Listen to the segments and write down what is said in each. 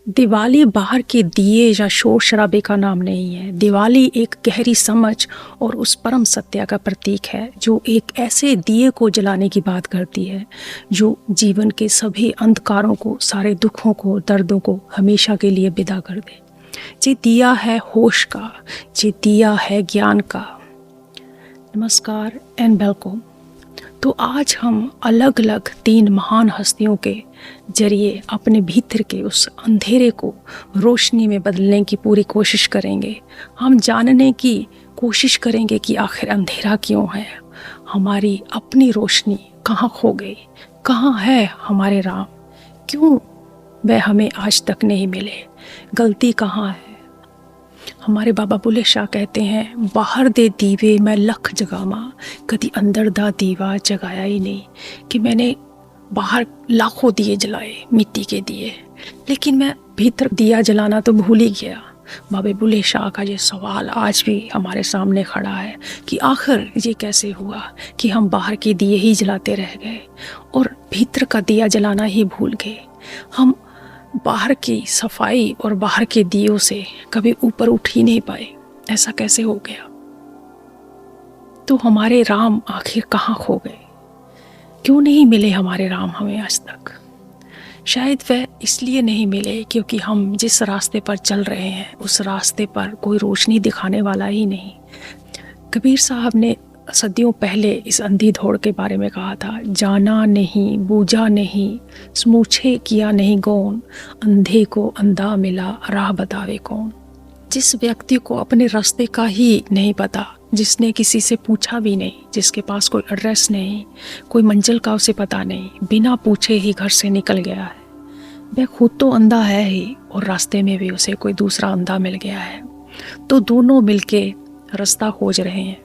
दिवाली बाहर के दिए या शोर शराबे का नाम नहीं है। दिवाली एक गहरी समझ और उस परम सत्य का प्रतीक है जो एक ऐसे दिए को जलाने की बात करती है जो जीवन के सभी अंधकारों को, सारे दुखों को, दर्दों को हमेशा के लिए विदा कर दे। ये दिया है होश का, ये दिया है ज्ञान का। नमस्कार एंड वेलकम। तो आज हम अलग अलग 3 महान हस्तियों के जरिए अपने भीतर के उस अंधेरे को रोशनी में बदलने की पूरी कोशिश करेंगे। हम जानने की कोशिश करेंगे कि आखिर अंधेरा क्यों है, हमारी अपनी रोशनी कहाँ खो गई, कहाँ है हमारे राम, क्यों वह हमें आज तक नहीं मिले, गलती कहाँ है। हमारे बाबा बुल्ले शाह कहते हैं, बाहर दे दीवे मैं लख जगामा, कभी अंदर दा दीवा जगाया ही नहीं। कि मैंने बाहर लाखों दिए जलाए, मिट्टी के दिए, लेकिन मैं भीतर दिया जलाना तो भूल ही गया। बाबा बुल्ले शाह का ये सवाल आज भी हमारे सामने खड़ा है कि आखिर ये कैसे हुआ कि हम बाहर के दिए ही जलाते रह गए और भीतर का दिया जलाना ही भूल गए। हम बाहर की सफाई और बाहर के दियों से कभी ऊपर उठ ही नहीं पाए। ऐसा कैसे हो गया? तो हमारे राम आखिर कहाँ खो गए? क्यों नहीं मिले हमारे राम हमें आज तक? शायद वह इसलिए नहीं मिले क्योंकि हम जिस रास्ते पर चल रहे हैं उस रास्ते पर कोई रोशनी दिखाने वाला ही नहीं। कबीर साहब ने सदियों पहले इस अंधी दौड़ के बारे में कहा था, जाना नहीं, बूझा नहीं, समूचे किया नहीं गौन, अंधे को अंधा मिला, राह बतावे कौन। जिस व्यक्ति को अपने रास्ते का ही नहीं पता, जिसने किसी से पूछा भी नहीं, जिसके पास कोई एड्रेस नहीं, कोई मंजिल का उसे पता नहीं, बिना पूछे ही घर से निकल गया है, वह खुद तो अंधा है ही और रास्ते में भी उसे कोई दूसरा अंधा मिल गया है। तो दोनों मिलके रास्ता खोज रहे हैं,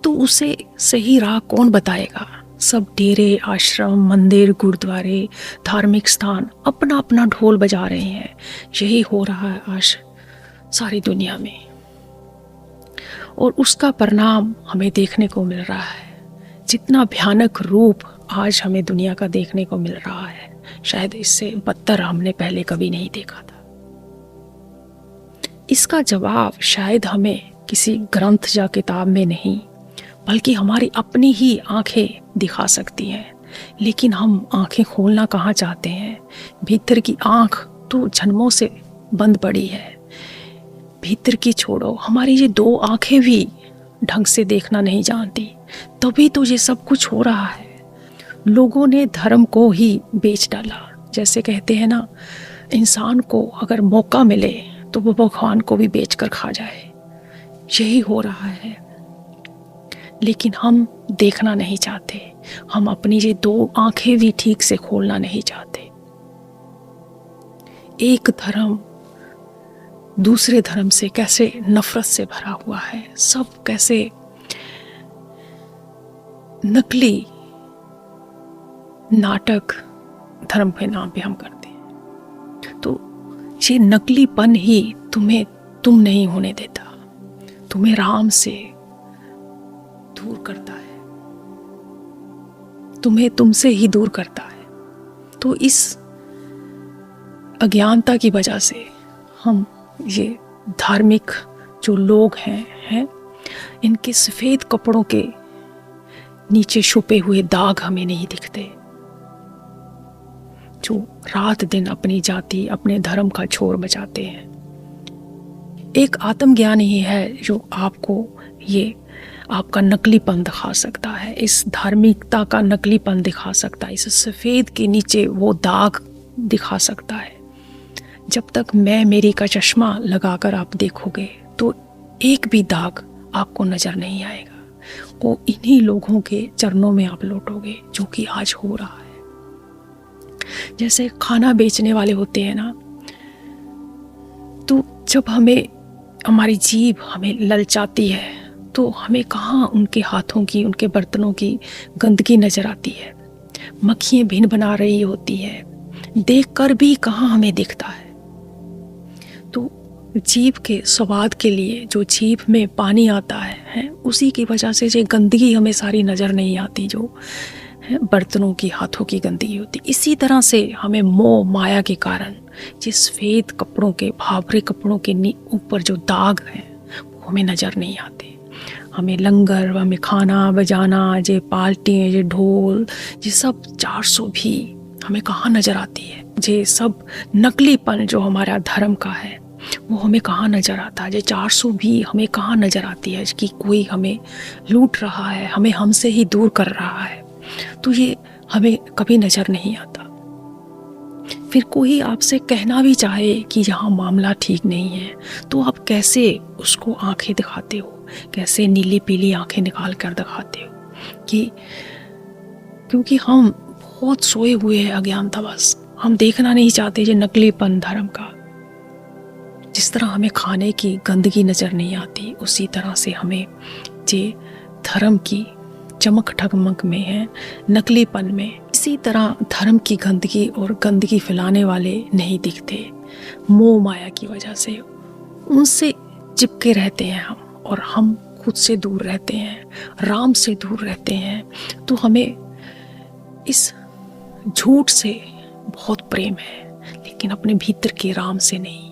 तो उसे सही राह कौन बताएगा? सब डेरे, आश्रम, मंदिर, गुरुद्वारे, धार्मिक स्थान अपना अपना ढोल बजा रहे हैं। यही हो रहा है आज सारी दुनिया में और उसका परिणाम हमें देखने को मिल रहा है। जितना भयानक रूप आज हमें दुनिया का देखने को मिल रहा है, शायद इससे बदतर हमने पहले कभी नहीं देखा था। इसका जवाब शायद हमें किसी ग्रंथ या किताब में नहीं बल्कि हमारी अपनी ही आंखें दिखा सकती हैं। लेकिन हम आंखें खोलना कहाँ चाहते हैं? भीतर की आंख तो जन्मों से बंद पड़ी है। भीतर की छोड़ो, हमारी ये 2 आंखें भी ढंग से देखना नहीं जानती। तभी तो ये सब कुछ हो रहा है। लोगों ने धर्म को ही बेच डाला। जैसे कहते हैं ना, इंसान को अगर मौका मिले तो वो भगवान को भी बेच कर खा जाए। यही हो रहा है। लेकिन हम देखना नहीं चाहते। हम अपनी ये 2 आंखें भी ठीक से खोलना नहीं चाहते। एक धर्म दूसरे धर्म से कैसे नफरत से भरा हुआ है। सब कैसे नकली नाटक धर्म के नाम पे हम करते हैं। तो ये नकलीपन ही तुम्हें तुम नहीं होने देता, तुम्हें राम से दूर करता है, तुम्हें तुमसे ही दूर करता है। तो इस अज्ञानता की वजह से हम ये धार्मिक जो लोग हैं इनके सफेद कपड़ों के नीचे छुपे हुए दाग हमें नहीं दिखते, जो रात दिन अपनी जाति, अपने धर्म का छोर बजाते हैं। एक आत्मज्ञान ही है जो आपको ये आपका नकलीपन दिखा सकता है, इस धार्मिकता का नकलीपन दिखा सकता है, इस सफ़ेद के नीचे वो दाग दिखा सकता है। जब तक मैं मेरी का चश्मा लगाकर आप देखोगे तो एक भी दाग आपको नज़र नहीं आएगा। वो इन्हीं लोगों के चरणों में आप लौटोगे जो कि आज हो रहा है। जैसे खाना बेचने वाले होते हैं ना, तो जब हमारी जीभ हमें ललचाती है तो हमें कहाँ उनके हाथों की, उनके बर्तनों की गंदगी नज़र आती है। मक्खियाँ भिन बना रही होती है, देखकर भी कहाँ हमें दिखता है। तो जीभ के स्वाद के लिए जो जीभ में पानी आता है, उसी की वजह से ये गंदगी हमें सारी नज़र नहीं आती जो बर्तनों की, हाथों की गंदगी होती। इसी तरह से हमें मोह माया के कारण जिस सफ़ेद कपड़ों के, भावरे कपड़ों के ऊपर जो दाग हैं वो हमें नज़र नहीं आते। हमें लंगर, हमें खाना बजाना, ये पार्टियाँ, ये ढोल, ये सब 400 भी हमें कहाँ नज़र आती है। ये सब नकलीपन जो हमारा धर्म का है वो हमें कहाँ नज़र आता है। ये 400 भी हमें कहाँ नज़र आती है कि कोई हमें लूट रहा है, हमें हमसे ही दूर कर रहा है। तो ये हमें कभी नज़र नहीं आता। फिर कोई आपसे कहना भी चाहे कि यहाँ मामला ठीक नहीं है, तो आप कैसे उसको आंखें दिखाते हो, कैसे नीली पीली आंखें निकाल कर दिखाते हो कि क्योंकि हम बहुत सोए हुए हैं अज्ञानतावश। हम देखना नहीं चाहते ये नकलीपन धर्म का। जिस तरह हमें खाने की गंदगी नज़र नहीं आती, उसी तरह से हमें ये धर्म की चमक ठगमक में है, नकलीपन में, इसी तरह धर्म की गंदगी और गंदगी फैलाने वाले नहीं दिखते। मोह माया की वजह से उनसे चिपके रहते हैं हम, और हम खुद से दूर रहते हैं, राम से दूर रहते हैं। तो हमें इस झूठ से बहुत प्रेम है, लेकिन अपने भीतर के राम से नहीं।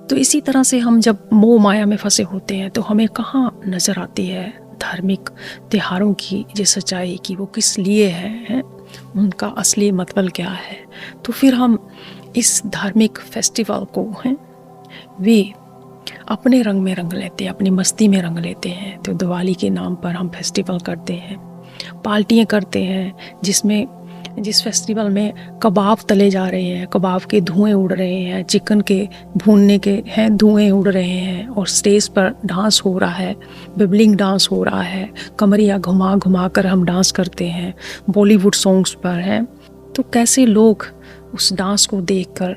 तो इसी तरह से हम जब मोह माया में फंसे होते हैं तो हमें कहाँ नज़र आती है धार्मिक त्योहारों की ये सच्चाई कि वो किस लिए है, उनका असली मतलब क्या है। तो फिर हम इस धार्मिक फेस्टिवल को वे अपने रंग में रंग लेते हैं, अपनी मस्ती में रंग लेते हैं। तो दिवाली के नाम पर हम फेस्टिवल करते हैं, पार्टियाँ करते हैं, जिस फेस्टिवल में कबाब तले जा रहे हैं, कबाब के धुएं उड़ रहे हैं, चिकन के भूनने के धुएं उड़ रहे हैं, और स्टेज पर डांस हो रहा है, बिबलिंग डांस हो रहा है, कमरिया घुमा घुमा कर हम डांस करते हैं बॉलीवुड सॉन्ग्स पर हैं। तो कैसे लोग उस डांस को देखकर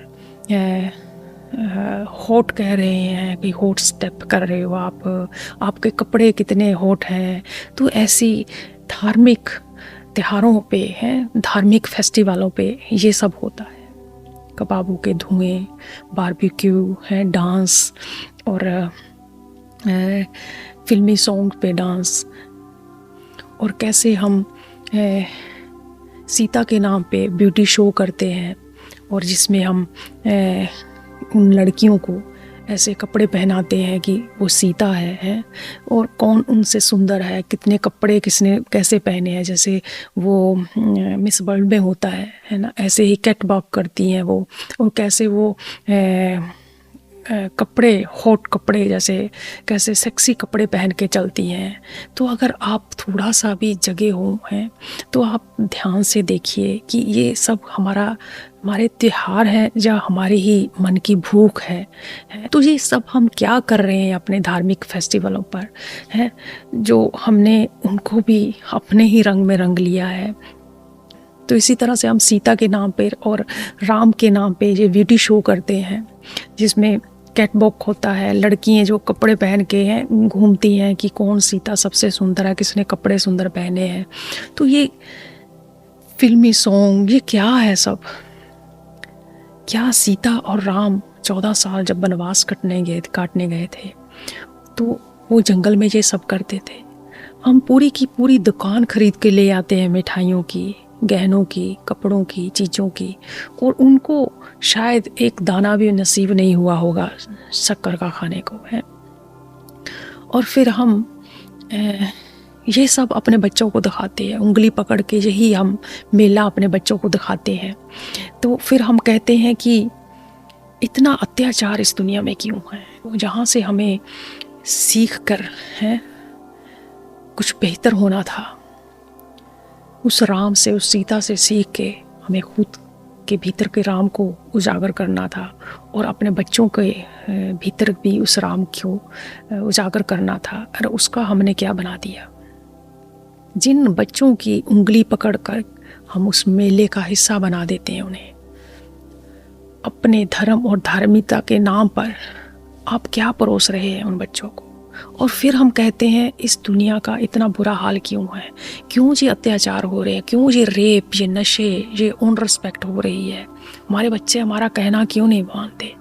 हॉट कह रहे हैं कि हॉट स्टेप कर रहे हो आप, आपके कपड़े कितने हॉट हैं। तो ऐसी धार्मिक त्योहारों पे धार्मिक फेस्टिवलों पे ये सब होता है। कबाबों के धुएं, बारबेक्यू डांस, और फिल्मी सॉन्ग पे डांस, और कैसे हम सीता के नाम पे ब्यूटी शो करते हैं, और जिसमें हम उन लड़कियों को ऐसे कपड़े पहनाते हैं कि वो सीता है, और कौन उनसे सुंदर है, कितने कपड़े किसने कैसे पहने हैं, जैसे वो मिस वर्ल्ड में होता है ना, ऐसे ही कैटवॉक करती हैं वो, और कैसे वो कपड़े, हॉट कपड़े, जैसे कैसे सेक्सी कपड़े पहन के चलती हैं। तो अगर आप थोड़ा सा भी जगे हो तो आप ध्यान से देखिए कि ये सब हमारे त्योहार हैं या हमारी ही मन की भूख है। तो ये सब हम क्या कर रहे हैं अपने धार्मिक फेस्टिवलों पर जो हमने उनको भी अपने ही रंग में रंग लिया है। तो इसी तरह से हम सीता के नाम पे और राम के नाम पे ये ब्यूटी शो करते हैं, जिसमें कैटवॉक होता है, लड़कियां जो कपड़े पहन के घूमती हैं कि कौन सीता सबसे सुंदर है, किसने कपड़े सुंदर पहने हैं। तो ये फिल्मी सॉन्ग, ये क्या है सब? क्या सीता और राम 14 साल जब वनवास काटने गए थे तो वो जंगल में ये सब करते थे? हम पूरी की पूरी दुकान खरीद के ले आते हैं, मिठाइयों की, गहनों की, कपड़ों की, चीज़ों की, और उनको शायद एक दाना भी नसीब नहीं हुआ होगा शक्कर का खाने को और फिर हम ये सब अपने बच्चों को दिखाते हैं, उंगली पकड़ के यही हम मेला अपने बच्चों को दिखाते हैं। तो फिर हम कहते हैं कि इतना अत्याचार इस दुनिया में क्यों है? जहाँ से हमें सीख कर कुछ बेहतर होना था, उस राम से, उस सीता से सीख के हमें खुद के भीतर के राम को उजागर करना था और अपने बच्चों के भीतर भी उस राम को उजागर करना था। और उसका हमने क्या बना दिया? जिन बच्चों की उंगली पकड़कर हम उस मेले का हिस्सा बना देते हैं उन्हें, अपने धर्म और धार्मिकता के नाम पर आप क्या परोस रहे हैं उन बच्चों को? और फिर हम कहते हैं इस दुनिया का इतना बुरा हाल क्यों है, क्यों ये अत्याचार हो रहे हैं, क्यों ये रेप, ये नशे, ये अनरिस्पेक्ट हो रही है? हमारे बच्चे हमारा कहना क्यों नहीं मानते?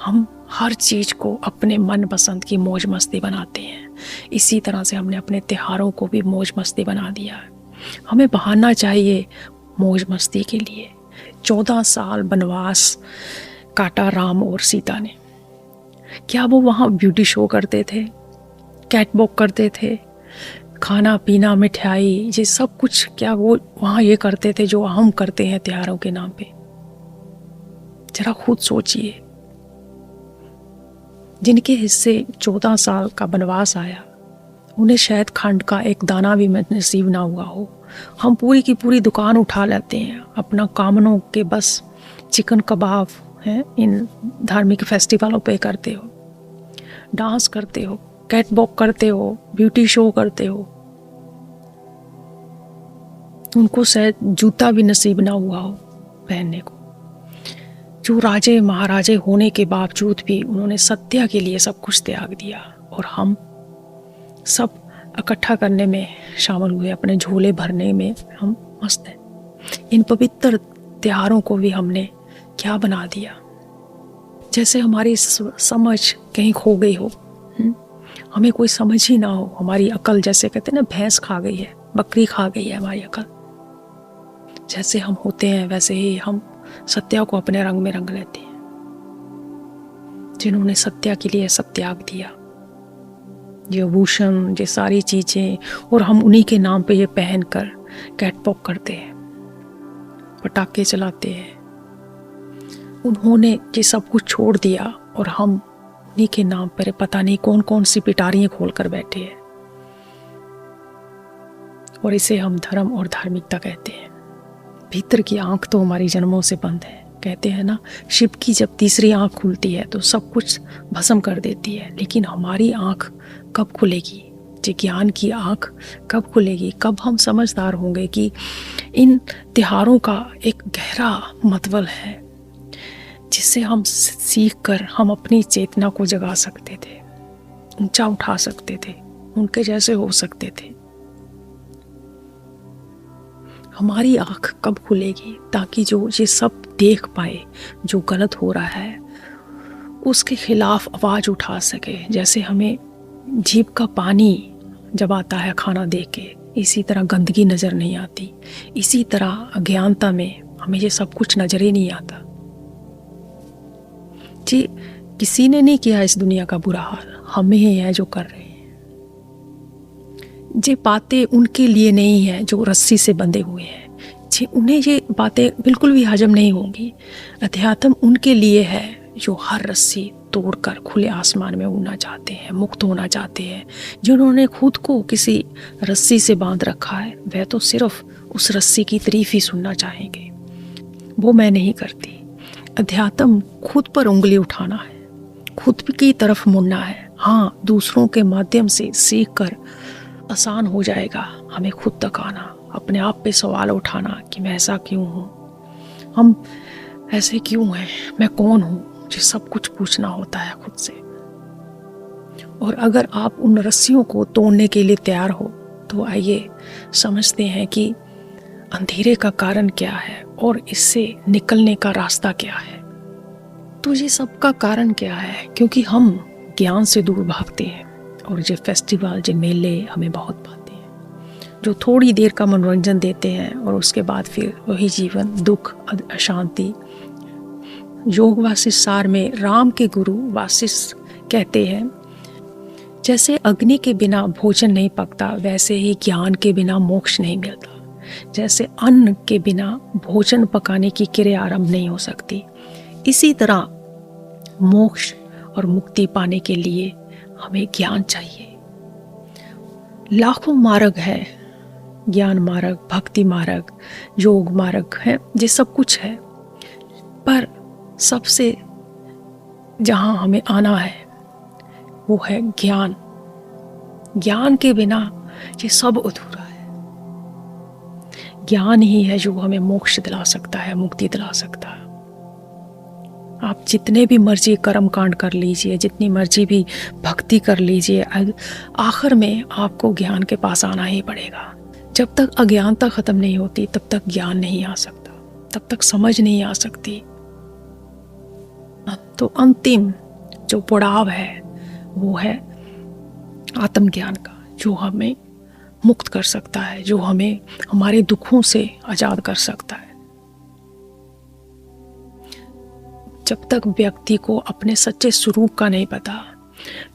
हम हर चीज़ को अपने मन पसंद की मौज मस्ती बनाते हैं। इसी तरह से हमने अपने त्योहारों को भी मौज मस्ती बना दिया है। हमें बहाना चाहिए मौज मस्ती के लिए। 14 साल वनवास काटा राम और सीता ने। क्या वो वहाँ ब्यूटी शो करते थे, कैटवॉक करते थे, खाना पीना मिठाई ये सब कुछ क्या वो वहाँ ये करते थे जो हम करते हैं त्योहारों के नाम पे? जरा खुद सोचिए। जिनके हिस्से 14 साल का वनवास आया, उन्हें शायद खंड का एक दाना भी नसीब ना हुआ हो। हम पूरी की पूरी दुकान उठा लेते हैं अपना कामनों के बस। चिकन कबाब हैं इन धार्मिक फेस्टिवलों पे करते हो, डांस करते हो, कैटवॉक करते हो, ब्यूटी शो करते हो। उनको शायद जूता भी नसीब ना हुआ हो पहनने को। जो राजे महाराजे होने के बावजूद भी उन्होंने सत्या के लिए सब कुछ त्याग दिया, और हम सब इकट्ठा करने में शामिल हुए, अपने झोले भरने में हम मस्त हैं। इन पवित्र त्योहारों को भी हमने क्या बना दिया, जैसे हमारी समझ कहीं खो गई हो। हमें कोई समझ ही ना हो। हमारी अकल, जैसे कहते हैं ना, भैंस खा गई है, बकरी खा गई है हमारी अकल। जैसे हम होते हैं वैसे ही हम सत्या को अपने रंग में रंग लेते हैं, जिन्होंने सत्या के लिए सब त्याग दिया। ये आभूषण, ये सारी चीजें, और हम उन्हीं के नाम पे ये पहन कर कैटवॉक करते हैं, पटाखे चलाते हैं। उन्होंने ये सब कुछ छोड़ दिया और हम उन्हीं के नाम पर पता नहीं कौन कौन सी पिटारियां खोल कर बैठे हैं, और इसे हम धर्म और धार्मिकता कहते हैं। भीतर की आंख तो हमारी जन्मों से बंद है। कहते हैं ना, शिव की जब तीसरी आंख खुलती है तो सब कुछ भस्म कर देती है। लेकिन हमारी आंख कब खुलेगी? ये ज्ञान की आंख कब खुलेगी? कब हम समझदार होंगे कि इन त्योहारों का एक गहरा मतलब है, जिससे हम सीख कर हम अपनी चेतना को जगा सकते थे, ऊंचा उठा सकते थे, उनके जैसे हो सकते थे। हमारी आंख कब खुलेगी ताकि जो ये सब देख पाए जो गलत हो रहा है, उसके खिलाफ आवाज उठा सके। जैसे हमें जीभ का पानी जब आता है खाना देख के, इसी तरह गंदगी नजर नहीं आती, इसी तरह अज्ञानता में हमें ये सब कुछ नजर ही नहीं आता। जी, किसी ने नहीं किया इस दुनिया का बुरा हाल, हमें ही है जो कर रहे हैं। ये बातें उनके लिए नहीं है जो रस्सी से बंधे हुए हैं। जी, उन्हें ये बातें बिल्कुल भी हजम नहीं होंगी। अध्यात्म उनके लिए है जो हर रस्सी तोड़कर खुले आसमान में उड़ना चाहते हैं, मुक्त होना चाहते हैं। जिन्होंने खुद को किसी रस्सी से बांध रखा है, वह तो सिर्फ उस रस्सी की तारीफ ही सुनना चाहेंगे। वो मैं नहीं करती। अध्यात्म खुद पर उंगली उठाना है, खुद की तरफ मुड़ना है। हाँ, दूसरों के माध्यम से सीख कर आसान हो जाएगा हमें खुद तक आना, अपने आप पे सवाल उठाना कि मैं ऐसा क्यों हूँ, हम ऐसे क्यों हैं, मैं कौन हूँ। ये सब कुछ पूछना होता है खुद से। और अगर आप उन रस्सियों को तोड़ने के लिए तैयार हो तो आइए समझते हैं कि अंधेरे का कारण क्या है और इससे निकलने का रास्ता क्या है। तो ये सब का कारण क्या है? क्योंकि हम ज्ञान से दूर भागते हैं, और ये फेस्टिवल, ये मेले हमें बहुत भाते हैं, जो थोड़ी देर का मनोरंजन देते हैं और उसके बाद फिर वही जीवन, दुख, अशांति। योग वासिष्ठ सार में राम के गुरु वासिष्ठ कहते हैं, जैसे अग्नि के बिना भोजन नहीं पकता, वैसे ही ज्ञान के बिना मोक्ष नहीं मिलता। जैसे अन्न के बिना भोजन पकाने की क्रिया आरंभ नहीं हो सकती, इसी तरह मोक्ष और मुक्ति पाने के लिए हमें ज्ञान चाहिए। लाखों मार्ग है, ज्ञान मार्ग, भक्ति मार्ग, योग मार्ग है, ये सब कुछ है, पर सबसे जहां हमें आना है वो है ज्ञान। ज्ञान के बिना ये सब अधूरा है। ज्ञान ही है जो हमें मोक्ष दिला सकता है, मुक्ति दिला सकता है। आप जितने भी मर्जी कर्म कांड कर लीजिए, जितनी मर्जी भी भक्ति कर लीजिए, आखिर में आपको ज्ञान के पास आना ही पड़ेगा। जब तक अज्ञानता खत्म नहीं होती तब तक ज्ञान नहीं आ सकता, तब तक समझ नहीं आ सकती। तो अंतिम जो पड़ाव है वो है आत्मज्ञान का, जो हमें मुक्त कर सकता है, जो हमें हमारे दुखों से आज़ाद कर सकता है। जब तक व्यक्ति को अपने सच्चे स्वरूप का नहीं पता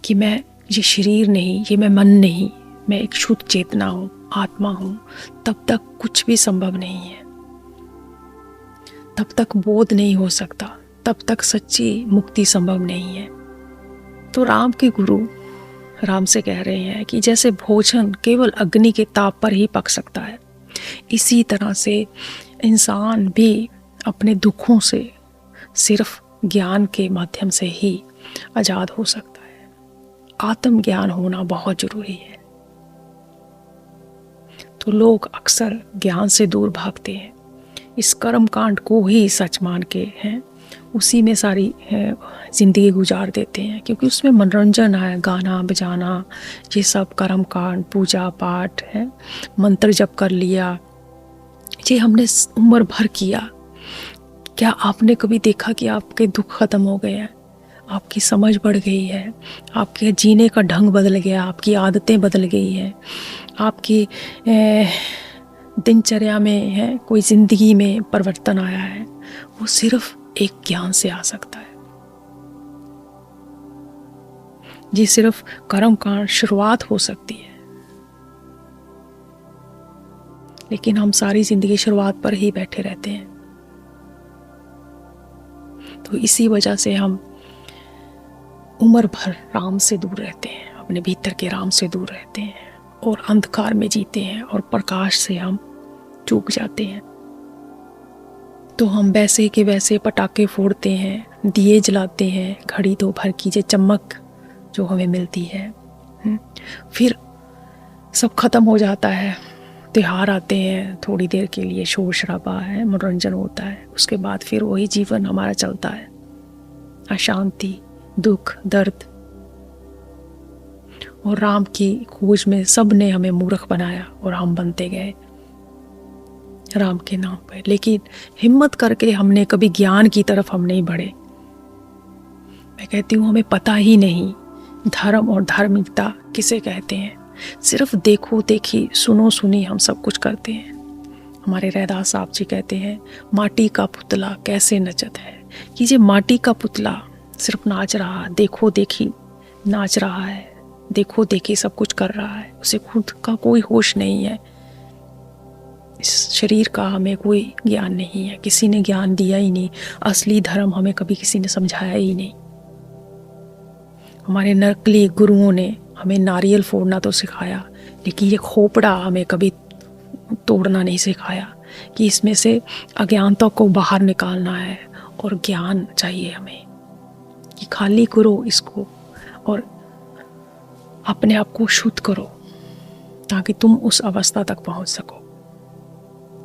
कि मैं ये शरीर नहीं, ये मैं मन नहीं, मैं एक शुद्ध चेतना हूँ, आत्मा हूँ, तब तक कुछ भी संभव नहीं है। तब तक बोध नहीं हो सकता, तब तक सच्ची मुक्ति संभव नहीं है। तो राम के गुरु राम से कह रहे हैं कि जैसे भोजन केवल अग्नि के ताप पर ही पक सकता है, इसी तरह से इंसान भी अपने दुखों से सिर्फ ज्ञान के माध्यम से ही आज़ाद हो सकता है। आत्मज्ञान होना बहुत जरूरी है। तो लोग अक्सर ज्ञान से दूर भागते हैं, इस कर्म कांड को ही सच मान के हैं, उसी में सारी ज़िंदगी गुजार देते हैं, क्योंकि उसमें मनोरंजन है, गाना बजाना, ये सब कर्म कांड, पूजा पाठ है, मंत्र जप कर लिया, ये हमने उम्र भर किया। क्या आपने कभी देखा कि आपके दुख खत्म हो गए हैं, आपकी समझ बढ़ गई है, आपके जीने का ढंग बदल गया, आपकी आदतें बदल गई हैं, आपकी दिनचर्या में है कोई ज़िंदगी में परिवर्तन आया है? वो सिर्फ एक ज्ञान से आ सकता है। ये सिर्फ कर्म कांड शुरुआत हो सकती है, लेकिन हम सारी जिंदगी शुरुआत पर ही बैठे रहते हैं। तो इसी वजह से हम उम्र भर राम से दूर रहते हैं, अपने भीतर के राम से दूर रहते हैं और अंधकार में जीते हैं और प्रकाश से हम चूक जाते हैं। तो हम वैसे के वैसे पटाखे फोड़ते हैं, दिए जलाते हैं, घड़ी दो भर की जो चमक जो हमें मिलती है, फिर सब खत्म हो जाता है। त्योहार आते हैं, थोड़ी देर के लिए शोर शराबा है, मनोरंजन होता है, उसके बाद फिर वही जीवन हमारा चलता है, अशांति, दुख, दर्द। और राम की खोज में सब ने हमें मूर्ख बनाया और हम बनते गए राम के नाम पर। लेकिन हिम्मत करके हमने कभी ज्ञान की तरफ हम नहीं बढ़े। मैं कहती हूँ हमें पता ही नहीं धर्म और धार्मिकता किसे कहते हैं। सिर्फ देखो देखी, सुनो सुनी हम सब कुछ करते हैं। हमारे रैदास साहब जी कहते हैं, माटी का पुतला कैसे नचत है। कि ये माटी का पुतला सिर्फ नाच रहा, देखो देखी नाच रहा है, देखो देखी सब कुछ कर रहा है, उसे खुद का कोई होश नहीं है। इस शरीर का हमें कोई ज्ञान नहीं है, किसी ने ज्ञान दिया ही नहीं। असली धर्म हमें कभी किसी ने समझाया ही नहीं। हमारे नकली गुरुओं ने हमें नारियल फोड़ना तो सिखाया, लेकिन ये खोपड़ा हमें कभी तोड़ना नहीं सिखाया कि इसमें से अज्ञानता को बाहर निकालना है और ज्ञान चाहिए हमें कि खाली करो इसको और अपने आप को शुद्ध करो ताकि तुम उस अवस्था तक पहुंच सको।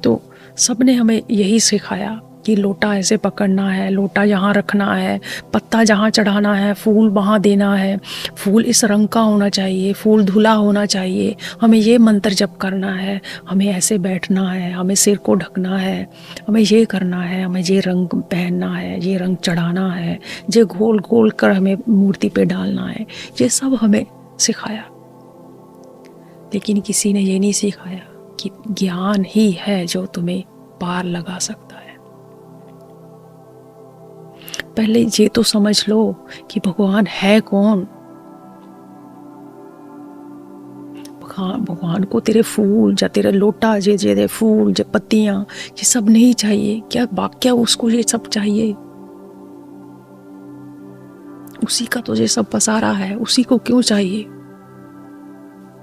तो सबने हमें यही सिखाया कि लोटा ऐसे पकड़ना है, लोटा यहाँ रखना है, पत्ता जहाँ चढ़ाना है, फूल वहाँ देना है, फूल इस रंग का होना चाहिए, फूल धुला होना चाहिए, हमें ये मंत्र जप करना है, हमें ऐसे बैठना है, हमें सिर को ढकना है, हमें ये करना है, हमें ये रंग पहनना है, ये रंग चढ़ाना है, ये गोल गोल कर हमें मूर्ति पे डालना है। ये सब हमें सिखाया, लेकिन किसी ने ये नहीं सिखाया कि ज्ञान ही है जो तुम्हें पार लगा सकता है। पहले ये तो समझ लो कि भगवान है कौन। भगवान को तेरे फूल या तेरा लोटा, जे फूल, जे पत्तियां, ये सब नहीं चाहिए क्या उसको ये सब चाहिए? उसी का तो ये सब पसारा है, उसी को क्यों चाहिए?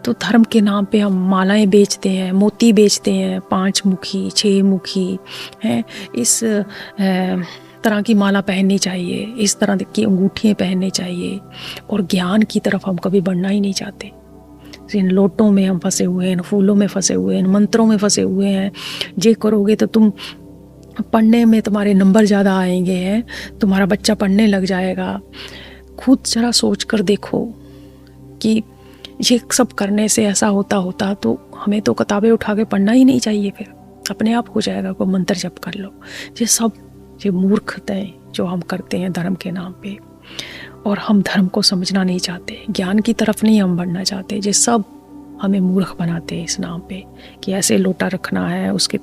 तो धर्म के नाम पे हम मालाएं बेचते हैं, मोती बेचते हैं, 5 मुखी 6 मुखी हैं, इस तरह की माला पहननी चाहिए, इस तरह की अंगूठियाँ पहननी चाहिए, और ज्ञान की तरफ हम कभी बढ़ना ही नहीं चाहते। इन लोटों में हम फंसे हुए हैं, फूलों में फंसे हुए हैं, मंत्रों में फंसे हुए हैं। ये करोगे तो तुम पढ़ने में तुम्हारे नंबर ज़्यादा आएंगे हैं, तुम्हारा बच्चा पढ़ने लग जाएगा। खुद जरा सोच कर देखो कि ये सब करने से ऐसा होता तो हमें तो किताबें उठा के पढ़ना ही नहीं चाहिए, फिर अपने आप हो जाएगा। कोई मंत्र जप कर लो। ये मूर्खताएं जो हम करते हैं धर्म के नाम पे, और हम धर्म को समझना नहीं चाहते, ज्ञान की तरफ नहीं हम बढ़ना चाहते। ये सब हमें मूर्ख बनाते हैं इस नाम पे कि ऐसे लोटा रखना है, उसके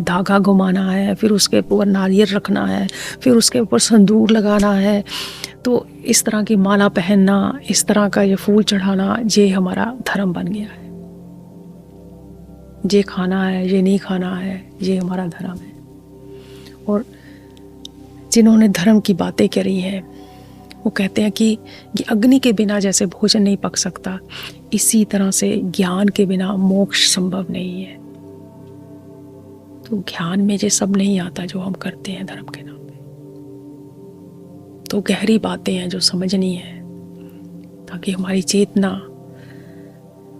धागा घुमाना है, फिर उसके ऊपर नारियल रखना है, फिर उसके ऊपर संदूर लगाना है। तो इस तरह की माला पहनना, इस तरह का ये फूल चढ़ाना, ये हमारा धर्म बन गया है। ये खाना है, ये नहीं खाना है, ये हमारा धर्म है। और जिन्होंने धर्म की बातें करी हैं वो कहते हैं कि अग्नि के बिना जैसे भोजन नहीं पक सकता, इसी तरह से ज्ञान के बिना मोक्ष संभव नहीं है। तो ज्ञान में ये सब नहीं आता जो हम करते हैं धर्म के नाम पे। तो गहरी बातें हैं जो समझनी है, ताकि हमारी चेतना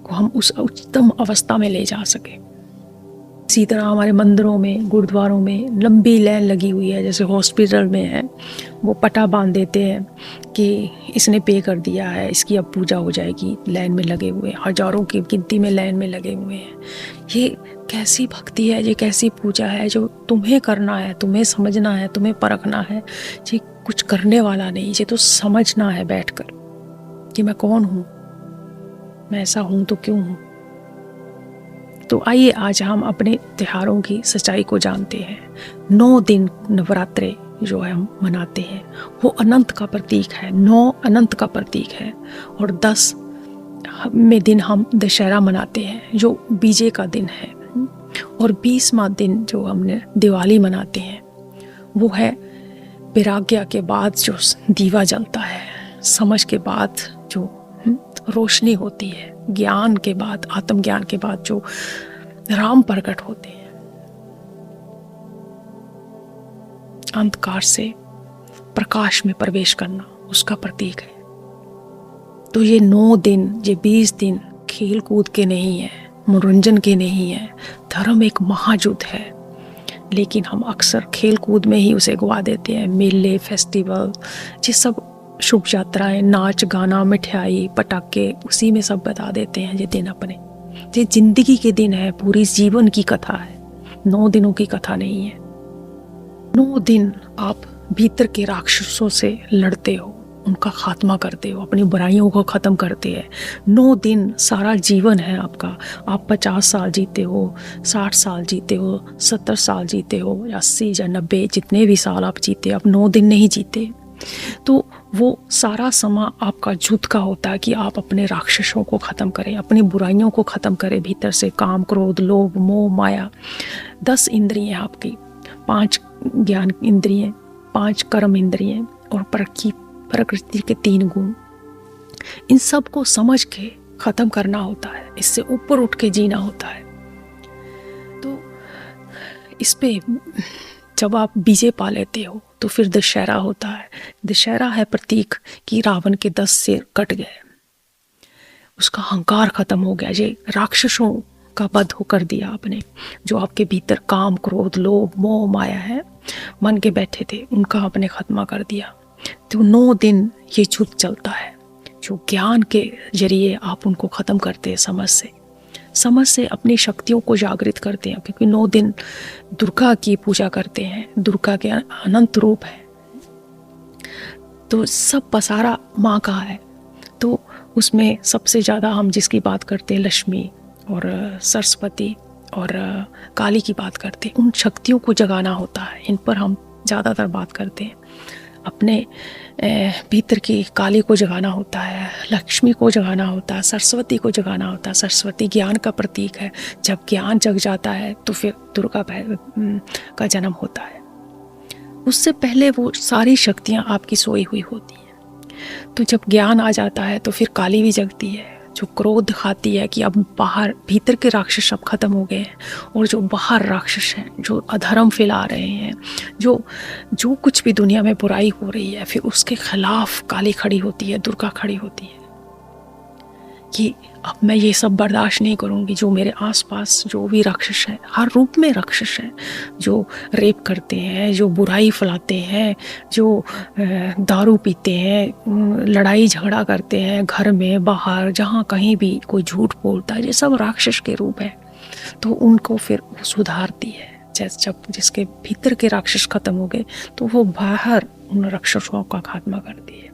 को हम उस उच्चतम अवस्था में ले जा सके। इसी तरह हमारे मंदिरों में, गुरुद्वारों में लंबी लाइन लगी हुई है, जैसे हॉस्पिटल में है, वो पटा बांध देते हैं कि इसने पे कर दिया है, इसकी अब पूजा हो जाएगी। लाइन में लगे हुए, हजारों की गिनती में लाइन में लगे हुए हैं। ये कैसी भक्ति है, ये कैसी पूजा है जो तुम्हें करना है, तुम्हें समझना है, तुम्हें परखना है। ये कुछ करने वाला नहीं, ये तो समझना है बैठकर कि मैं कौन हूँ, मैं ऐसा हूँ तो क्यों हूँ। तो आइए आज हम अपने त्योहारों की सच्चाई को जानते हैं। 9 दिन नवरात्रे जो है हम मनाते हैं, वो अनंत का प्रतीक है। 9 अनंत का प्रतीक है। और 10 में दिन हम दशहरा मनाते हैं जो बीजे का दिन है। और 20वां दिन जो हमने दिवाली मनाते हैं वो है वैराग्य के बाद जो दीवा जलता है, समझ के बाद जो रोशनी होती है, ज्ञान के बाद, आत्मज्ञान के बाद जो राम प्रकट होते हैं। अंधकार से प्रकाश में प्रवेश करना उसका प्रतीक है। तो ये 9 दिन, ये 20 दिन खेल कूद के नहीं है, मनोरंजन के नहीं है। धर्म एक महायुद्ध है, लेकिन हम अक्सर खेल कूद में ही उसे गवा देते हैं। मेले, फेस्टिवल, ये सब शुभ यात्राएं, नाच गाना, मिठाई, पटाखे, उसी में सब बता देते हैं ये दिन अपने। ये जिंदगी के दिन है, पूरी जीवन की कथा है, 9 दिनों की कथा नहीं है। 9 दिन आप भीतर के राक्षसों से लड़ते हो, उनका खात्मा करते हो, अपनी बुराइयों को ख़त्म करते हैं। 9 दिन सारा जीवन है आपका। आप 50 साल जीते हो, 60 साल जीते हो, 70 साल जीते हो, 80 या 90, जितने भी साल आप जीते, आप 9 दिन नहीं जीते। तो वो सारा समय आपका युद्ध का होता है कि आप अपने राक्षसों को ख़त्म करें, अपनी बुराइयों को ख़त्म करें भीतर से। काम, क्रोध, लोभ, मोह, माया। 10 इंद्रियां आपकी, 5 ज्ञान इंद्रियां, 5 कर्म इंद्रियां और प्रकृति के 3 गुण। इन सब को समझ के ख़त्म करना होता है, इससे ऊपर उठ के जीना होता है। तो इस पे जब आप विजय पा लेते हो तो फिर दशहरा होता है। दशहरा है प्रतीक कि रावण के 10 सिर कट गए, उसका अहंकार खत्म हो गया। ये राक्षसों का वध कर दिया आपने, जो आपके भीतर काम, क्रोध, लोभ, मोह, माया है, मन के बैठे थे, उनका आपने खत्मा कर दिया। तो 9 दिन ये युद्ध चलता है, जो ज्ञान के जरिए आप उनको खत्म करते हैं, समझ से अपनी शक्तियों को जागृत करते हैं। क्योंकि 9 दिन दुर्गा की पूजा करते हैं, दुर्गा के अनंत रूप है। तो सब पसारा माँ का है। तो उसमें सबसे ज़्यादा हम जिसकी बात करते हैं लक्ष्मी और सरस्वती और काली की बात करते हैं। उन शक्तियों को जगाना होता है, इन पर हम ज़्यादातर बात करते हैं। अपने भीतर की काली को जगाना होता है, लक्ष्मी को जगाना होता है, सरस्वती को जगाना होता है। सरस्वती ज्ञान का प्रतीक है। जब ज्ञान जग जाता है तो फिर दुर्गा का जन्म होता है। उससे पहले वो सारी शक्तियाँ आपकी सोई हुई होती हैं। तो जब ज्ञान आ जाता है तो फिर काली भी जगती है, जो क्रोध दिखाती है कि अब बाहर, भीतर के राक्षस अब खत्म हो गए हैं, और जो बाहर राक्षस हैं, जो अधर्म फैला रहे हैं, जो कुछ भी दुनिया में बुराई हो रही है, फिर उसके खिलाफ काली खड़ी होती है, दुर्गा खड़ी होती है कि अब मैं ये सब बर्दाश्त नहीं करूँगी। जो मेरे आसपास जो भी राक्षस हैं, हर रूप में राक्षस हैं, जो रेप करते हैं, जो बुराई फैलाते हैं, जो दारू पीते हैं, लड़ाई झगड़ा करते हैं, घर में बाहर जहाँ कहीं भी कोई झूठ बोलता है, ये सब राक्षस के रूप है। तो उनको फिर सुधारती है। जब जिसके भीतर के राक्षस खत्म हो गए तो वो बाहर उन राक्षसों का खात्मा करती है।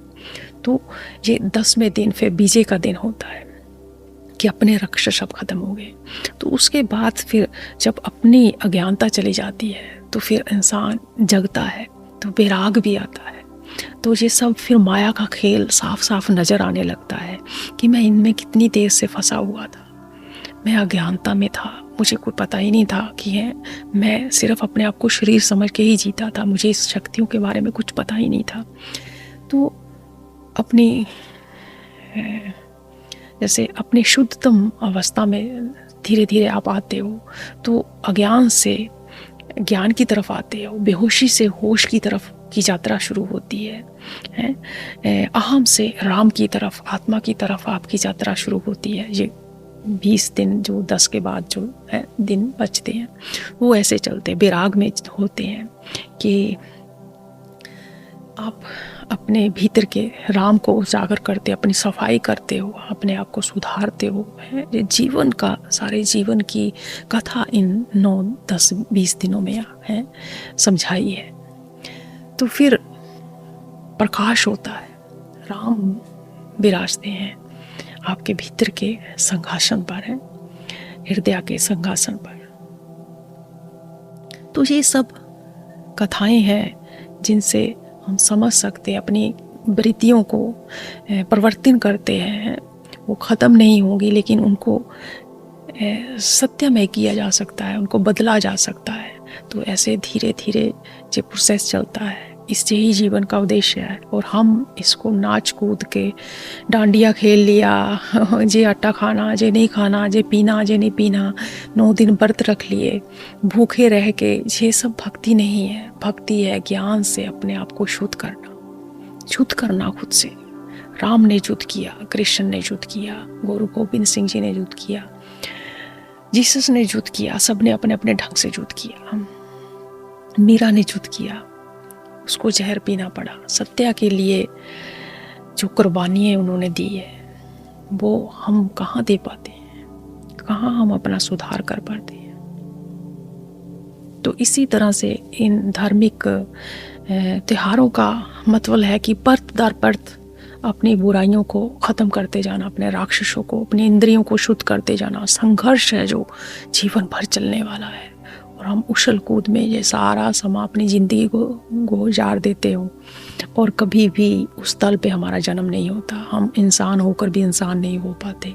तो ये 10वें दिन फिर बीजे का दिन होता है। कि अपने रक्षक सब खत्म हो गए। तो उसके बाद फिर जब अपनी अज्ञानता चली जाती है तो फिर इंसान जगता है, तो वैराग भी आता है। तो ये सब फिर माया का खेल साफ साफ नज़र आने लगता है कि मैं इनमें कितनी देर से फंसा हुआ था। मैं अज्ञानता में था, मुझे कोई पता ही नहीं था कि मैं सिर्फ अपने आप को शरीर समझ के ही जीता था, मुझे इस शक्तियों के बारे में कुछ पता ही नहीं था। तो अपनी जैसे अपनी शुद्धतम अवस्था में धीरे धीरे आप आते हो, तो अज्ञान से ज्ञान की तरफ आते हो, बेहोशी से होश की तरफ की यात्रा शुरू होती है, अहम से राम की तरफ, आत्मा की तरफ आपकी यात्रा शुरू होती है। ये 20 दिन जो 10 के बाद जो है दिन बचते हैं वो ऐसे चलते हैं, विराग में होते हैं कि आप अपने भीतर के राम को उजागर करते, अपनी सफाई करते हो, अपने आप को सुधारते हो। ये जीवन का, सारे जीवन की कथा इन 9, 10, 20 दिनों में है समझाई है। तो फिर प्रकाश होता है, राम विराजते हैं आपके भीतर के सिंहासन पर, है हृदय के सिंहासन पर। तो ये सब कथाएं हैं जिनसे हम समझ सकते हैं, अपनी वृत्तियों को परिवर्तन करते हैं। वो ख़त्म नहीं होंगी, लेकिन उनको सत्यमय किया जा सकता है, उनको बदला जा सकता है। तो ऐसे धीरे धीरे जो प्रोसेस चलता है, इससे ही जीवन का उद्देश्य है। और हम इसको नाच कूद के, डांडिया खेल लिया, जे आटा खाना, जे नहीं खाना, जे पीना, जे नहीं पीना, 9 दिन व्रत रख लिए, भूखे रह के, ये सब भक्ति नहीं है। भक्ति है ज्ञान से अपने आप को शुद्ध करना खुद से। राम ने युद्ध किया, कृष्ण ने युद्ध किया, गुरु गोविंद सिंह जी ने युद्ध किया, जीसस ने युद्ध किया, सब ने अपने अपने ढंग से युद्ध किया। मीरा ने युद्ध किया, उसको जहर पीना पड़ा। सत्या के लिए जो कुर्बानियाँ उन्होंने दी है वो हम कहाँ दे पाते हैं, कहाँ हम अपना सुधार कर पाते हैं। तो इसी तरह से इन धार्मिक त्योहारों का मतलब है कि परत दर परत अपनी बुराइयों को ख़त्म करते जाना, अपने राक्षसों को, अपनी इंद्रियों को शुद्ध करते जाना। संघर्ष है जो जीवन भर चलने वाला है। और हम उछल कूद में ये सारा समा अपनी ज़िंदगी को गुजार देते हो और कभी भी उस तल पे हमारा जन्म नहीं होता। हम इंसान होकर भी इंसान नहीं हो पाते।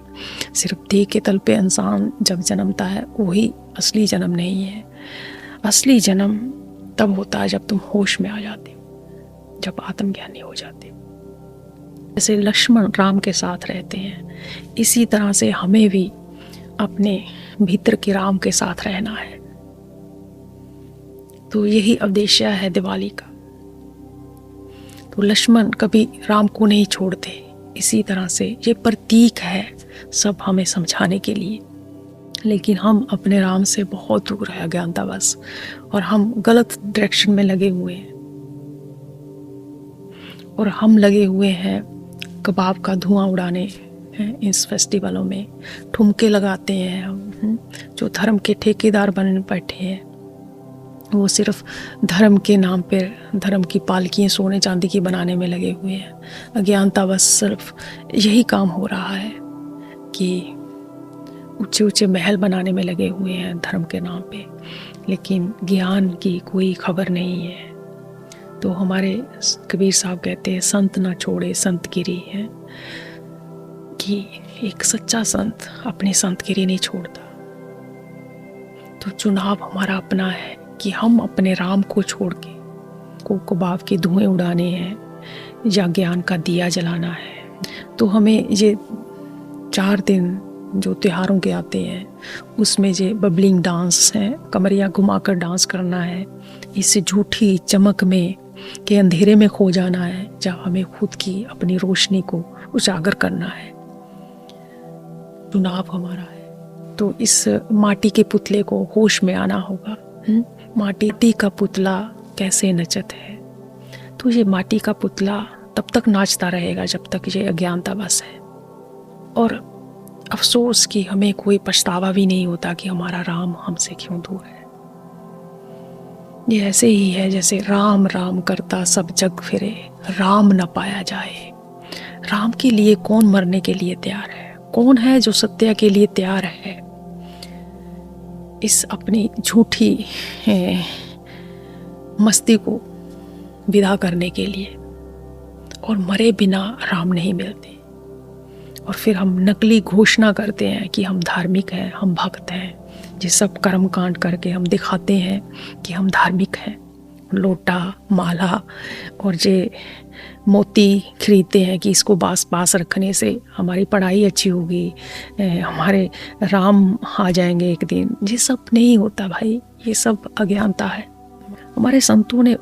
सिर्फ देह के तल पे इंसान जब जन्मता है वही असली जन्म नहीं है। असली जन्म तब होता है जब तुम होश में आ जाते हो, जब आत्मज्ञानी हो जाते हो। जैसे लक्ष्मण राम के साथ रहते हैं, इसी तरह से हमें भी अपने भीतर के राम के साथ रहना है। तो यही उद्देश्य है दिवाली का। तो लक्ष्मण कभी राम को नहीं छोड़ते। इसी तरह से ये प्रतीक है सब हमें समझाने के लिए, लेकिन हम अपने राम से बहुत दूर है अज्ञानतावश, और हम गलत डायरेक्शन में लगे हुए हैं। और हम लगे हुए हैं कबाब का धुआं उड़ाने हैं, इस फेस्टिवलों में ठुमके लगाते हैं हम। जो धर्म के ठेकेदार बन बैठे हैं वो सिर्फ धर्म के नाम पर धर्म की पालकियाँ सोने चांदी की बनाने में लगे हुए हैं। अज्ञानता बस सिर्फ यही काम हो रहा है कि ऊंचे ऊंचे महल बनाने में लगे हुए हैं धर्म के नाम पे, लेकिन ज्ञान की कोई खबर नहीं है। तो हमारे कबीर साहब कहते हैं संत ना छोड़े संत गिरी है, कि एक सच्चा संत अपने संत गिरी नहीं छोड़ता। तो चुनाव हमारा अपना है कि हम अपने राम को छोड़ के को कबाब के धुएं उड़ाने हैं या ज्ञान का दिया जलाना है। तो हमें ये 4 दिन जो त्योहारों के आते हैं उसमें ये बबलिंग डांस है, कमरियाँ घुमाकर डांस करना है, इस झूठी चमक में के अंधेरे में खो जाना है, जब हमें खुद की अपनी रोशनी को उजागर करना है। चुनाव हमारा है। तो इस माटी के पुतले को होश में आना होगा। माटी का पुतला कैसे नचत है। तो ये माटी का पुतला तब तक नाचता रहेगा जब तक ये अज्ञानता बस है। और अफसोस कि हमें कोई पछतावा भी नहीं होता कि हमारा राम हमसे क्यों दूर है। ये ऐसे ही है जैसे राम राम करता सब जग फिरे, राम न पाया जाए। राम के लिए कौन मरने के लिए तैयार है, कौन है जो सत्य के लिए तैयार है इस अपनी झूठी मस्ती को विदा करने के लिए। और मरे बिना राम नहीं मिलते। और फिर हम नकली घोषणा करते हैं कि हम धार्मिक हैं, हम भक्त हैं। ये सब कर्म कांड करके हम दिखाते हैं कि हम धार्मिक हैं। लोटा, माला और जे मोती खरीदते हैं कि इसको पास रखने से हमारी पढ़ाई अच्छी होगी, हमारे राम आ जाएंगे एक दिन। ये सब नहीं होता भाई, ये सब अज्ञानता है। हमारे संतों ने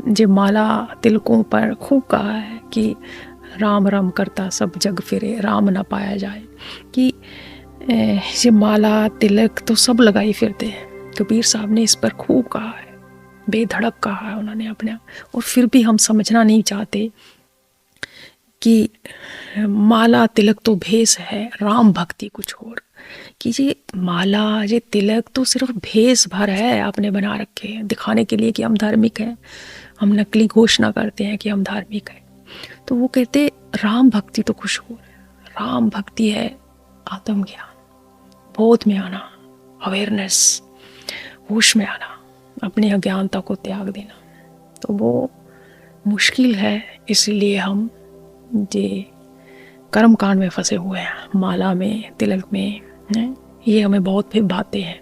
जे माला तिलकों पर खूब कहा है कि राम राम करता सब जग फिरे, राम न पाया जाए। कि ये माला तिलक तो सब लगाई फिरते हैं। कबीर साहब ने इस पर खूब कहा है, बेधड़क कहा है उन्होंने अपने। और फिर भी हम समझना नहीं चाहते कि माला तिलक तो भेष है, राम भक्ति कुछ और। कि ये माला ये तिलक तो सिर्फ भेष भर है, आपने बना रखे हैं दिखाने के लिए कि हम धार्मिक हैं। हम नकली घोषणा करते हैं कि हम धार्मिक हैं। तो वो कहते राम भक्ति तो कुछ और है। राम भक्ति है आत्मज्ञान, बोध में आना, अवेयरनेस, होश में आना, अपनी अज्ञानता को त्याग देना। तो वो मुश्किल है, इसलिए हम ये कर्म कांड में फंसे हुए हैं, माला में, तिलक में। ये हमें बहुत फिर भाते हैं।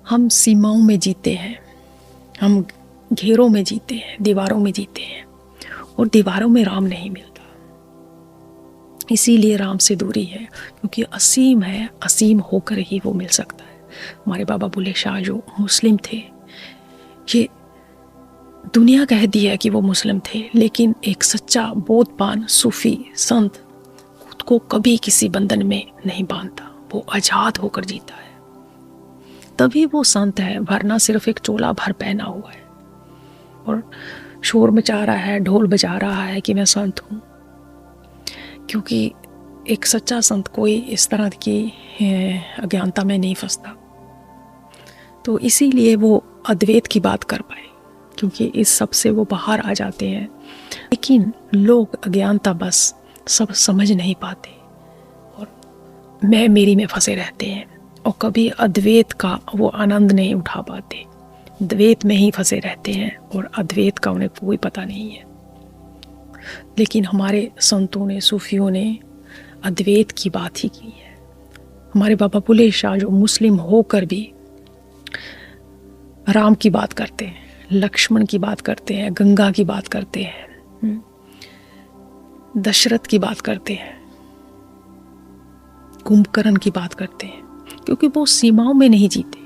हम सीमाओं में जीते हैं, हम घेरों में जीते हैं, दीवारों में जीते हैं। और दीवारों में राम नहीं मिलता, इसीलिए राम से दूरी है। क्योंकि असीम है, असीम होकर ही वो मिल सकता है। हमारे बाबा बुल्ले शाह जो मुस्लिम थे, ये दुनिया कहती है कि वो मुस्लिम थे, लेकिन एक सच्चा बोधपान सूफी संत खुद को कभी किसी बंधन में नहीं बांधता। वो आजाद होकर जीता है, तभी वो संत है। वरना सिर्फ एक चोला भर पहना हुआ है और शोर मचा रहा है, ढोल बजा रहा है कि मैं संत हूँ। क्योंकि एक सच्चा संत कोई इस तरह की अज्ञानता में नहीं फंसता। तो इसीलिए वो अद्वैत की बात कर पाए, क्योंकि इस सब से वो बाहर आ जाते हैं। लेकिन लोग अज्ञानता बस सब समझ नहीं पाते और मैं मेरी में फंसे रहते हैं और कभी अद्वैत का वो आनंद नहीं उठा पाते। द्वैत में ही फंसे रहते हैं और अद्वैत का उन्हें कोई पता नहीं है। लेकिन हमारे संतों ने, सूफियों ने अद्वैत की बात ही की है। हमारे बाबा बुल्ले शाह जो मुस्लिम होकर भी राम की बात करते हैं, लक्ष्मण की बात करते हैं, गंगा की बात करते हैं, दशरथ की बात करते हैं, कुंभकर्ण की बात करते हैं। क्योंकि वो सीमाओं में नहीं जीते,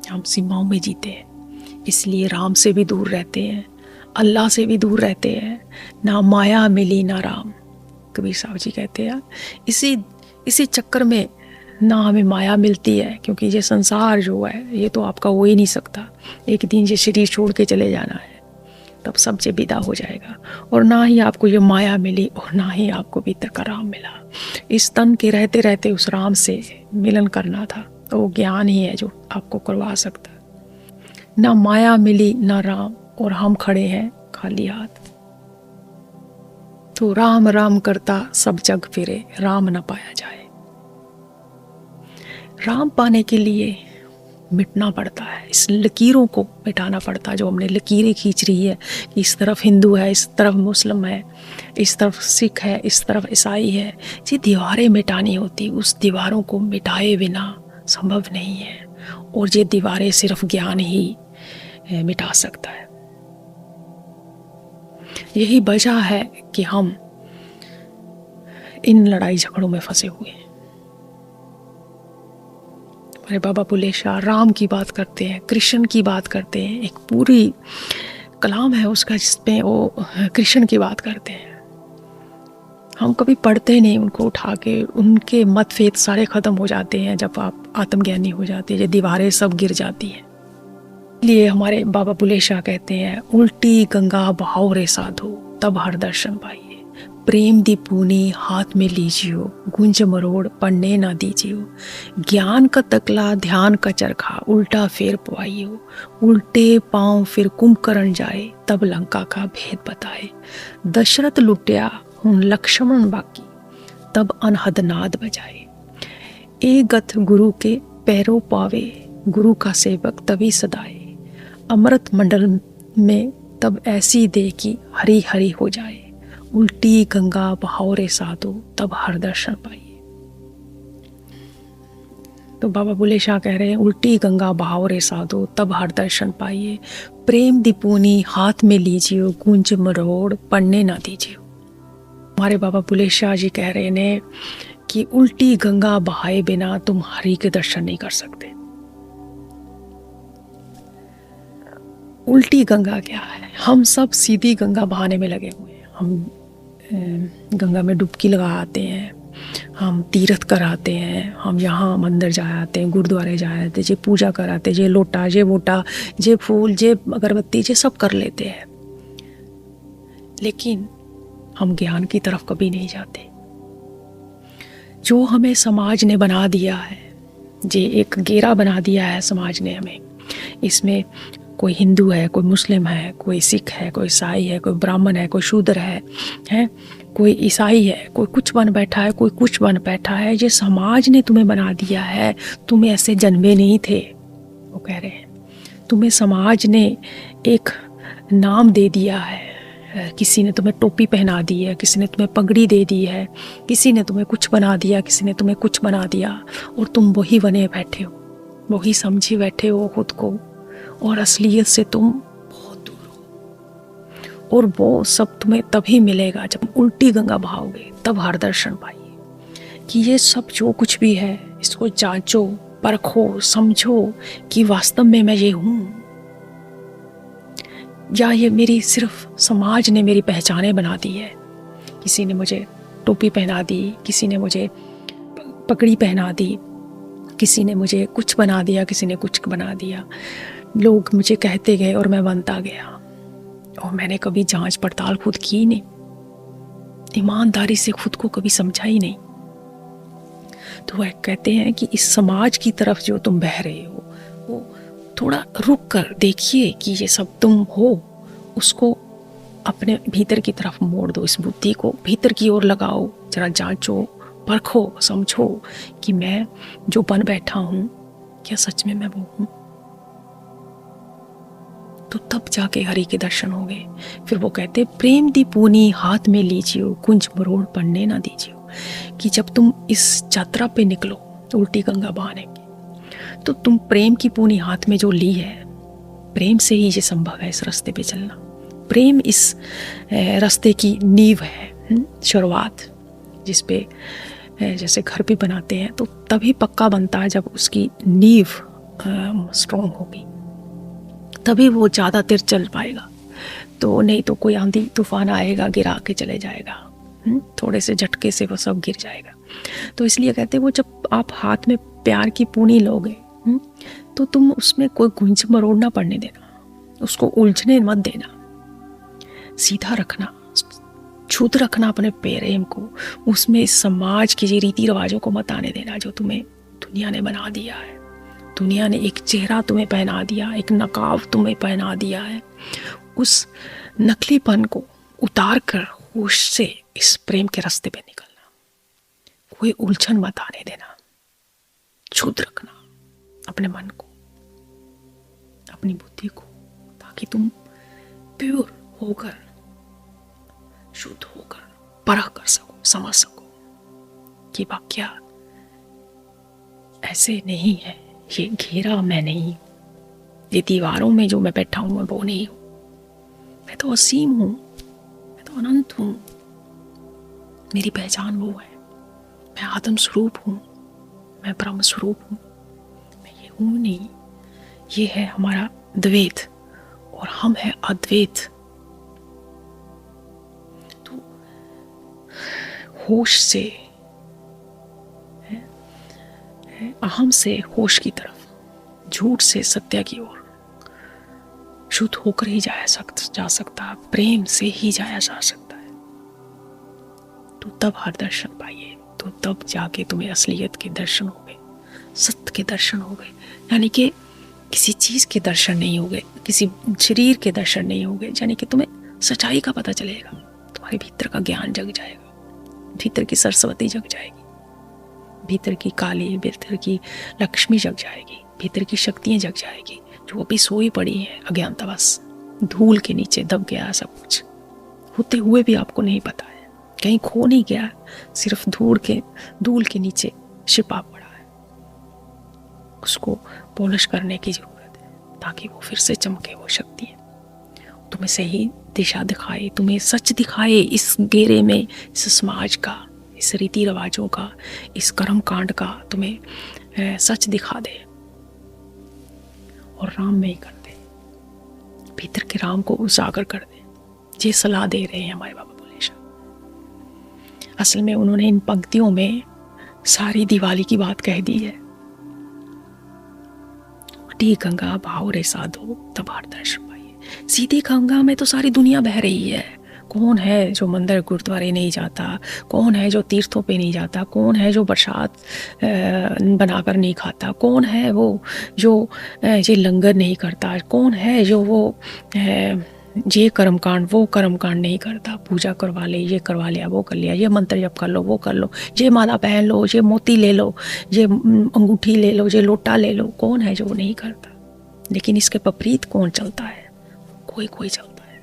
हम सीमाओं में जीते हैं। इसलिए राम से भी दूर रहते हैं, अल्लाह से भी दूर रहते हैं। ना माया मिली ना राम, कबीर साहब जी कहते हैं। इसी चक्कर में ना हमें माया मिलती है, क्योंकि ये संसार जो है ये तो आपका हो ही नहीं सकता। एक दिन ये शरीर छोड़ के चले जाना है, तब सब से विदा हो जाएगा। और ना ही आपको ये माया मिली और ना ही आपको भीतर का राम मिला। इस तन के रहते रहते उस राम से मिलन करना था, तो वो ज्ञान ही है जो आपको करवा सकता। ना माया मिली ना राम, और हम खड़े हैं खाली हाथ। तो राम राम करता सब जग फिरे, राम न पाया जाए। राम पाने के लिए मिटना पड़ता है, इस लकीरों को मिटाना पड़ता है जो हमने लकीरें खींच रही है कि इस तरफ हिंदू है, इस तरफ मुस्लिम है, इस तरफ सिख है, इस तरफ ईसाई है। ये दीवारें मिटानी होती, उस दीवारों को मिटाए बिना संभव नहीं है। और ये दीवारें सिर्फ ज्ञान ही मिटा सकता है। यही वजह है कि हम इन लड़ाई झगड़ों में फंसे हुए हैं। हमारे बाबा बुल्ले शाह राम की बात करते हैं, कृष्ण की बात करते हैं। एक पूरी कलाम है उसका जिसमें वो कृष्ण की बात करते हैं। हम कभी पढ़ते नहीं उनको उठा के, उनके मतभेद सारे खत्म हो जाते हैं जब आप आत्मज्ञानी हो जाते हैं। ये दीवारें सब गिर जाती हैं। इसलिए हमारे बाबा बुल्ले शाह कहते हैं, उल्टी गंगा बहाओ रे साधु, तब हर दर्शन पाइए। प्रेम दी पूनी हाथ में लीजियो, गुंज मरोड़ पढ़ने ना दीजियो। ज्ञान का तकला ध्यान का चरखा, उल्टा फेर पवाइयो। उल्टे पांव फिर कुंभकर्ण जाए, तब लंका का भेद बताए। दशरथ लुटिया हुन लक्ष्मण बाकी, तब अनहद नाद बजाए। ए गथ गुरु के पैरों पावे, गुरु का सेवक तभी सदाए। अमृत मंडल में तब ऐसी दे कि हरी हरी हो जाए। उल्टी गंगा बहाओ रे साधो, तब हर दर्शन पाइए। तो बाबा बुल्ले शाह कह रहे हैं, उल्टी गंगा बहाओ रे साधो, तब हर दर्शन पाइए। प्रेम दीपूनी हाथ में लीजिए, गुंज मरोड़ पढ़ने ना दीजिए। हमारे बाबा बुल्ले शाह जी कह रहे हैं कि उल्टी गंगा बहाए बिना तुम हरि के दर्शन नहीं कर सकते। उल्टी गंगा क्या है? हम सब सीधी गंगा बहाने में लगे हुए हैं। हम गंगा में डुबकी लगा आते हैं, हम तीर्थ कराते हैं, हम यहाँ मंदिर जा आते हैं, गुरुद्वारे जा आते, जे पूजा कराते, जे लोटा, जे वोटा, जे फूल, जे अगरबत्ती, जे सब कर लेते हैं, लेकिन हम ज्ञान की तरफ कभी नहीं जाते। जो हमें समाज ने बना दिया है, जे एक घेरा बना दिया है समाज ने हमें, इसमें कोई हिंदू है, कोई मुस्लिम है, कोई सिख है, कोई ईसाई है, कोई ब्राह्मण है, कोई शूद्र है, कोई ईसाई है, कोई कुछ बन बैठा है, कोई कुछ बन बैठा है। ये समाज ने तुम्हें बना दिया है, तुम ऐसे जन्मे नहीं थे। वो कह रहे हैं तुम्हें समाज ने एक नाम दे दिया है। किसी ने तुम्हें टोपी पहना दी है, किसी ने तुम्हें पगड़ी दे दी है, किसी ने तुम्हें कुछ बना दिया, किसी ने तुम्हें कुछ बना दिया, और तुम वही बने बैठे हो, वही समझे बैठे हो खुद को, और असलियत से तुम बहुत दूर हो। और वो सब तुम्हें तभी मिलेगा जब उल्टी गंगा बहाओगे, तब हर दर्शन पाइए कि ये सब जो कुछ भी है, इसको जांचो, परखो, समझो कि वास्तव में मैं ये हूँ, या ये मेरी सिर्फ समाज ने मेरी पहचाने बना दी है। किसी ने मुझे टोपी पहना दी, किसी ने मुझे पगड़ी पहना दी, किसी ने मुझे कुछ बना दिया, किसी ने कुछ बना दिया। लोग मुझे कहते गए और मैं बनता गया, और मैंने कभी जांच पड़ताल खुद की नहीं, ईमानदारी से खुद को कभी समझा ही नहीं। तो वह कहते हैं कि इस समाज की तरफ जो तुम बह रहे हो, वो थोड़ा रुक कर देखिए कि ये सब तुम हो, उसको अपने भीतर की तरफ मोड़ दो, इस बुद्धि को भीतर की ओर लगाओ, जरा जांचो, परखो, समझो कि मैं जो बन बैठा हूं, क्या सच में मैं वो हूं? तो तब जाके हरि के दर्शन होंगे। फिर वो कहते, प्रेम दी पूनी हाथ में लीजियो, कुंज मरोड़ पढ़ने ना दीजियो। कि जब तुम इस यात्रा पे निकलो उल्टी गंगा बहाने की, तो तुम प्रेम की पूनी हाथ में जो ली है, प्रेम से ही ये संभव है इस रास्ते पे चलना। प्रेम इस रास्ते की नींव है, शुरुआत, जिस पे जैसे घर भी बनाते हैं तो तभी पक्का बनता है जब उसकी नींव स्ट्रॉन्ग होगी, तभी वो ज़्यादा देर चल पाएगा। तो नहीं तो कोई आंधी तूफान आएगा, गिरा के चले जाएगा, थोड़े से झटके से वो सब गिर जाएगा। तो इसलिए कहते हैं वो जब आप हाथ में प्यार की पूनी लोगे, तो तुम उसमें कोई गुंज मरोड़ ना पड़ने देना, उसको उलझने मत देना, सीधा रखना, शुद्ध रखना अपने प्रेम को। उसमें इस समाज के ये रीति रिवाजों को मत आने देना जो तुम्हें दुनिया ने बना दिया है। दुनिया ने एक चेहरा तुम्हें पहना दिया, एक नकाब तुम्हें पहना दिया है। उस नकलीपन को उतार कर होश से इस प्रेम के रास्ते पे निकलना, कोई उलझन मत आने देना, शुद्ध रखना अपने मन को, अपनी बुद्धि को, ताकि तुम प्योर होकर, शुद्ध होकर परख कर सको, समझ सको कि वाक्या ऐसे नहीं है, ये घेरा मैं नहीं, ये दीवारों में जो मैं बैठा हूं मैं वो नहीं हूं, मैं तो असीम हूं, मैं तो अनंत हूं, मेरी पहचान वो है, मैं आत्म स्वरूप हूं, मैं ब्रह्म स्वरूप हूं, मैं ये हूं नहीं, ये है हमारा द्वैत और हम है अद्वैत। तो होश से, अहम से होश की तरफ, झूठ से सत्य की ओर शुद्ध होकर ही जा सकता है, प्रेम से ही जाया जा सकता है। तो तब हर दर्शन पाइए, तो तब जाके तुम्हें असलियत के दर्शन हो गए, सत्य के दर्शन हो गए। यानी कि किसी चीज़ के दर्शन नहीं हो गए, किसी शरीर के दर्शन नहीं हो गए, यानी कि तुम्हें सच्चाई का पता चलेगा, तुम्हारे भीतर का ज्ञान जग जाएगा, भीतर की सरस्वती जग जाएगी, भीतर की काली, भीतर की लक्ष्मी जग जाएगी, भीतर की शक्तियाँ जग जाएगी, जो अभी सोई पड़ी है अज्ञानतावश, धूल के नीचे दब गया है सब कुछ, होते हुए भी आपको नहीं पता है, कहीं खो नहीं गया, सिर्फ धूल के नीचे छिपा पड़ा है। उसको पॉलिश करने की जरूरत है ताकि वो फिर से चमके, वो शक्ति है, तुम्हें सही दिशा दिखाए, तुम्हें सच दिखाए, इस घेरे में, इस समाज का, इस रीति रिवाजों का, इस कर्म कांड का तुम्हें सच दिखा दे और राम में ही कर दे, भीतर के राम को उजागर कर दे। ये सलाह दे रहे हैं हमारे बाबा भोले शाह। असल में उन्होंने इन पंक्तियों में सारी दिवाली की बात कह दी है। उठी गंगा भाव रे साधो तब हर दर्शन पाइए। सीधी गंगा में तो सारी दुनिया बह रही है। कौन है जो मंदिर गुरुद्वारे नहीं जाता, कौन है जो तीर्थों पे नहीं जाता, कौन है जो प्रसाद बनाकर नहीं खाता, कौन है वो जो ये लंगर नहीं करता, कौन है जो वो ये कर्मकांड वो कर्मकांड नहीं करता, पूजा करवा ले, ये करवा लिया, वो कर लिया, ये मंत्र जप कर लो, वो कर लो, ये माला पहन लो, ये मोती ले लो, ये अंगूठी ले लो, ये लोटा ले लो। कौन है जो वो नहीं करता? लेकिन इसके विपरीत कौन चलता है? कोई कोई चलता है,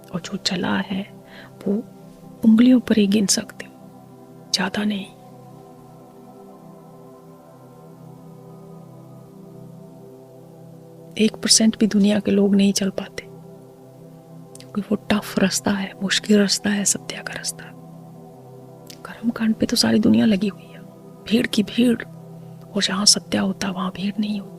और जो चला है वो उंगलियों पर ही गिन सकते हो, ज्यादा नहीं। एक % भी दुनिया के लोग नहीं चल पाते, क्योंकि वो टफ रास्ता है, मुश्किल रास्ता है, सत्या का रास्ता। कर्मकांड पे तो सारी दुनिया लगी हुई है, भीड़ की भीड़, और जहां सत्या होता वहां भीड़ नहीं होती।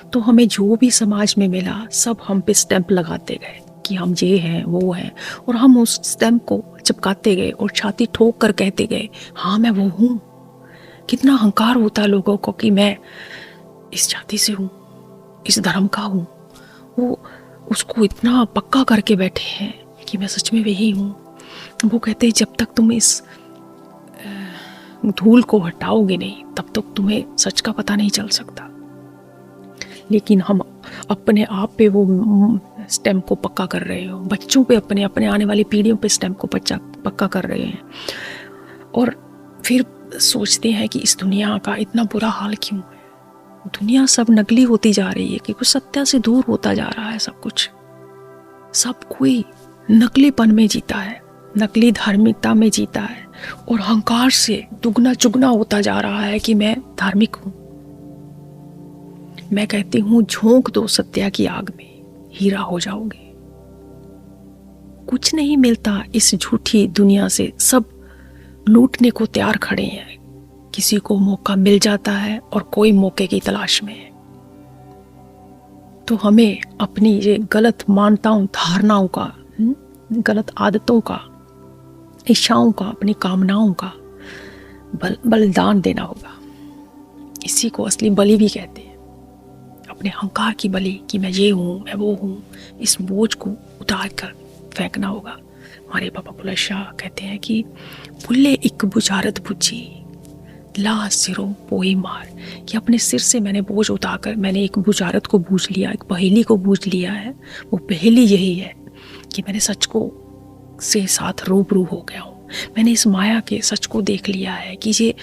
तो हमें जो भी समाज में मिला सब हम पे स्टैंप लगाते गए कि हम ये हैं वो हैं, और हम उस स्टैंप को चिपकाते गए और छाती ठोक कर कहते गए हाँ मैं वो हूँ। कितना अहंकार होता है लोगों को कि मैं इस जाति से हूँ, इस धर्म का हूँ। वो उसको इतना पक्का करके बैठे हैं कि मैं सच में वही हूँ। वो कहते हैं जब तक तुम इस धूल को हटाओगे नहीं तब तक तुम्हें सच का पता नहीं चल सकता। लेकिन हम अपने आप पे वो स्टैम्प को पक्का कर रहे हो, बच्चों पे, अपने अपने आने वाली पीढ़ियों पे स्टैम्प को पक्का कर रहे हैं, और फिर सोचते हैं कि इस दुनिया का इतना बुरा हाल क्यों है। दुनिया सब नकली होती जा रही है क्योंकि सत्य से दूर होता जा रहा है सब कुछ। सब कोई नकलीपन में जीता है, नकली धार्मिकता में जीता है, और अहंकार से दुगना चुगना होता जा रहा है कि मैं धार्मिक हूं। मैं कहती हूं झोंक दो सत्या की आग में, हीरा हो जाओगे। कुछ नहीं मिलता इस झूठी दुनिया से, सब लूटने को तैयार खड़े हैं। किसी को मौका मिल जाता है और कोई मौके की तलाश में है। तो हमें अपनी ये गलत मान्यताओं, धारणाओं का, गलत आदतों का, इच्छाओं का, अपनी कामनाओं का बलिदान देना होगा। इसी को असली बलि भी कहते हैं, अपने अहंकार की बलि कि मैं ये हूँ, मैं वो हूँ। इस बोझ को उतार कर फेंकना होगा। हमारे बाबा भोले शाह कहते हैं कि भुल्ले एक बुझारत बुझी ला सिरों पोई मार, कि अपने सिर से मैंने बोझ उतारकर मैंने एक बुझारत को बूझ लिया, एक पहेली को बूझ लिया है। वो पहेली यही है कि मैंने सच को से साथ रूबरू हो गया हूँ। मैंने इस माया के सच को देख लिया है कि ये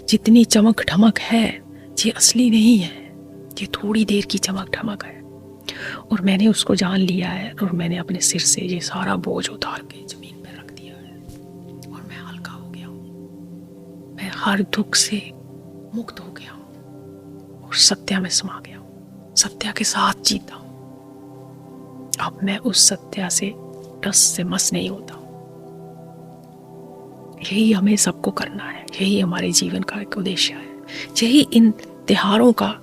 जितनी चमक ढमक है ये असली नहीं है, ये थोड़ी देर की चमक ढमक है। और मैंने उसको जान लिया है, और मैंने अपने सिर से ये सारा बोझ उतार के जमीन पर रख दिया है, और मैं हल्का हो गया हूँ। मैं हर दुख से मुक्त हो गया हूँ और सत्या में समा गया हूँ, सत्या के साथ जीता हूँ। अब मैं उस सत्या से टस से मस नहीं होता हूँ। यही हमें सबको करना है, यही हमारे जीवन का एक उद्देश्य है, यही इन त्योहारों का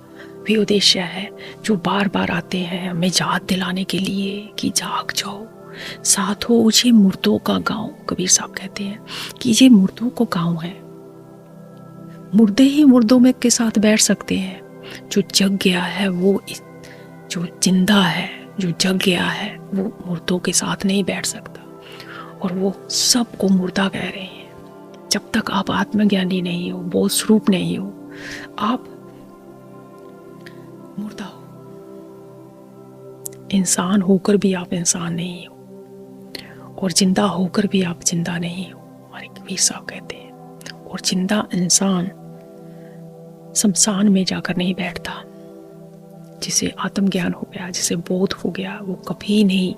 भी उद्देश्य है जो बार बार आते हैं हमें याद दिलाने के लिए कि जाग जाओ, साथ हो ये मुर्दों का गांव। कबीर साहब कहते हैं कि ये मुर्दों को गांव है, मुर्दे ही मुर्दों में के साथ बैठ सकते हैं। जो जग गया है वो, जो जिंदा है, जो जग गया है वो मुर्दों के साथ नहीं बैठ सकता। और वो सबको मुर्दा कह रहे हैं। जब तक आप आत्मज्ञानी नहीं हो, बोध स्वरूप नहीं हो, आप मुर्दा हो। इंसान होकर भी आप इंसान नहीं हो, और जिंदा होकर भी आप जिंदा नहीं हो, हमारे कबीर साहब कहते हैं। और जिंदा इंसान शमशान में जाकर नहीं बैठता। जिसे आत्मज्ञान हो गया, जिसे बोध हो गया, वो कभी नहीं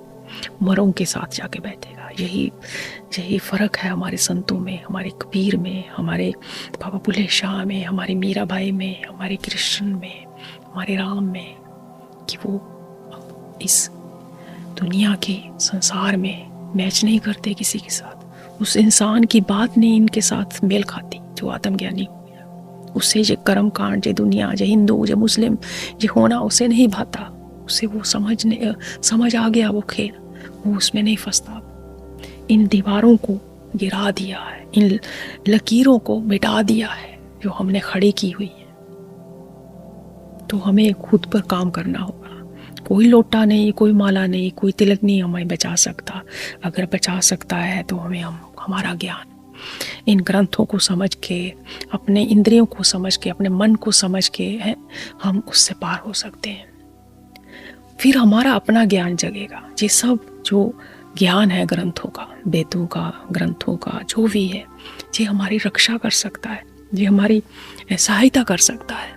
मरों के साथ जाके बैठेगा। यही फर्क है हमारे संतों में, हमारे कबीर में, हमारे बाबा बुल्ले शाह में, हमारे मीराबाई में, हमारे कृष्ण में, हमारे राम में, कि वो इस दुनिया के संसार में मैच नहीं करते किसी के साथ। उस इंसान की बात नहीं इनके साथ मेल खाती जो आत्मज्ञानी हो गया। उससे जो कर्म कांड, जो दुनिया, जो हिंदू, जो मुस्लिम, जो होना उसे नहीं भाता। उसे वो समझ आ गया वो खेल, वो उसमें नहीं फंसता। इन दीवारों को गिरा दिया है, इन लकीरों को मिटा दिया है जो हमने खड़ी की हुई है। तो हमें खुद पर काम करना होगा। कोई लोटा नहीं, कोई माला नहीं, कोई तिलक नहीं हमें बचा सकता। अगर बचा सकता है तो हमारा ज्ञान, इन ग्रंथों को समझ के, अपने इंद्रियों को समझ के, अपने मन को समझ के हम उससे पार हो सकते हैं। फिर हमारा अपना ज्ञान जगेगा। ये सब जो ज्ञान है ग्रंथों का, वेदों का, ग्रंथों का, जो भी है, ये हमारी रक्षा कर सकता है, ये हमारी सहायता कर सकता है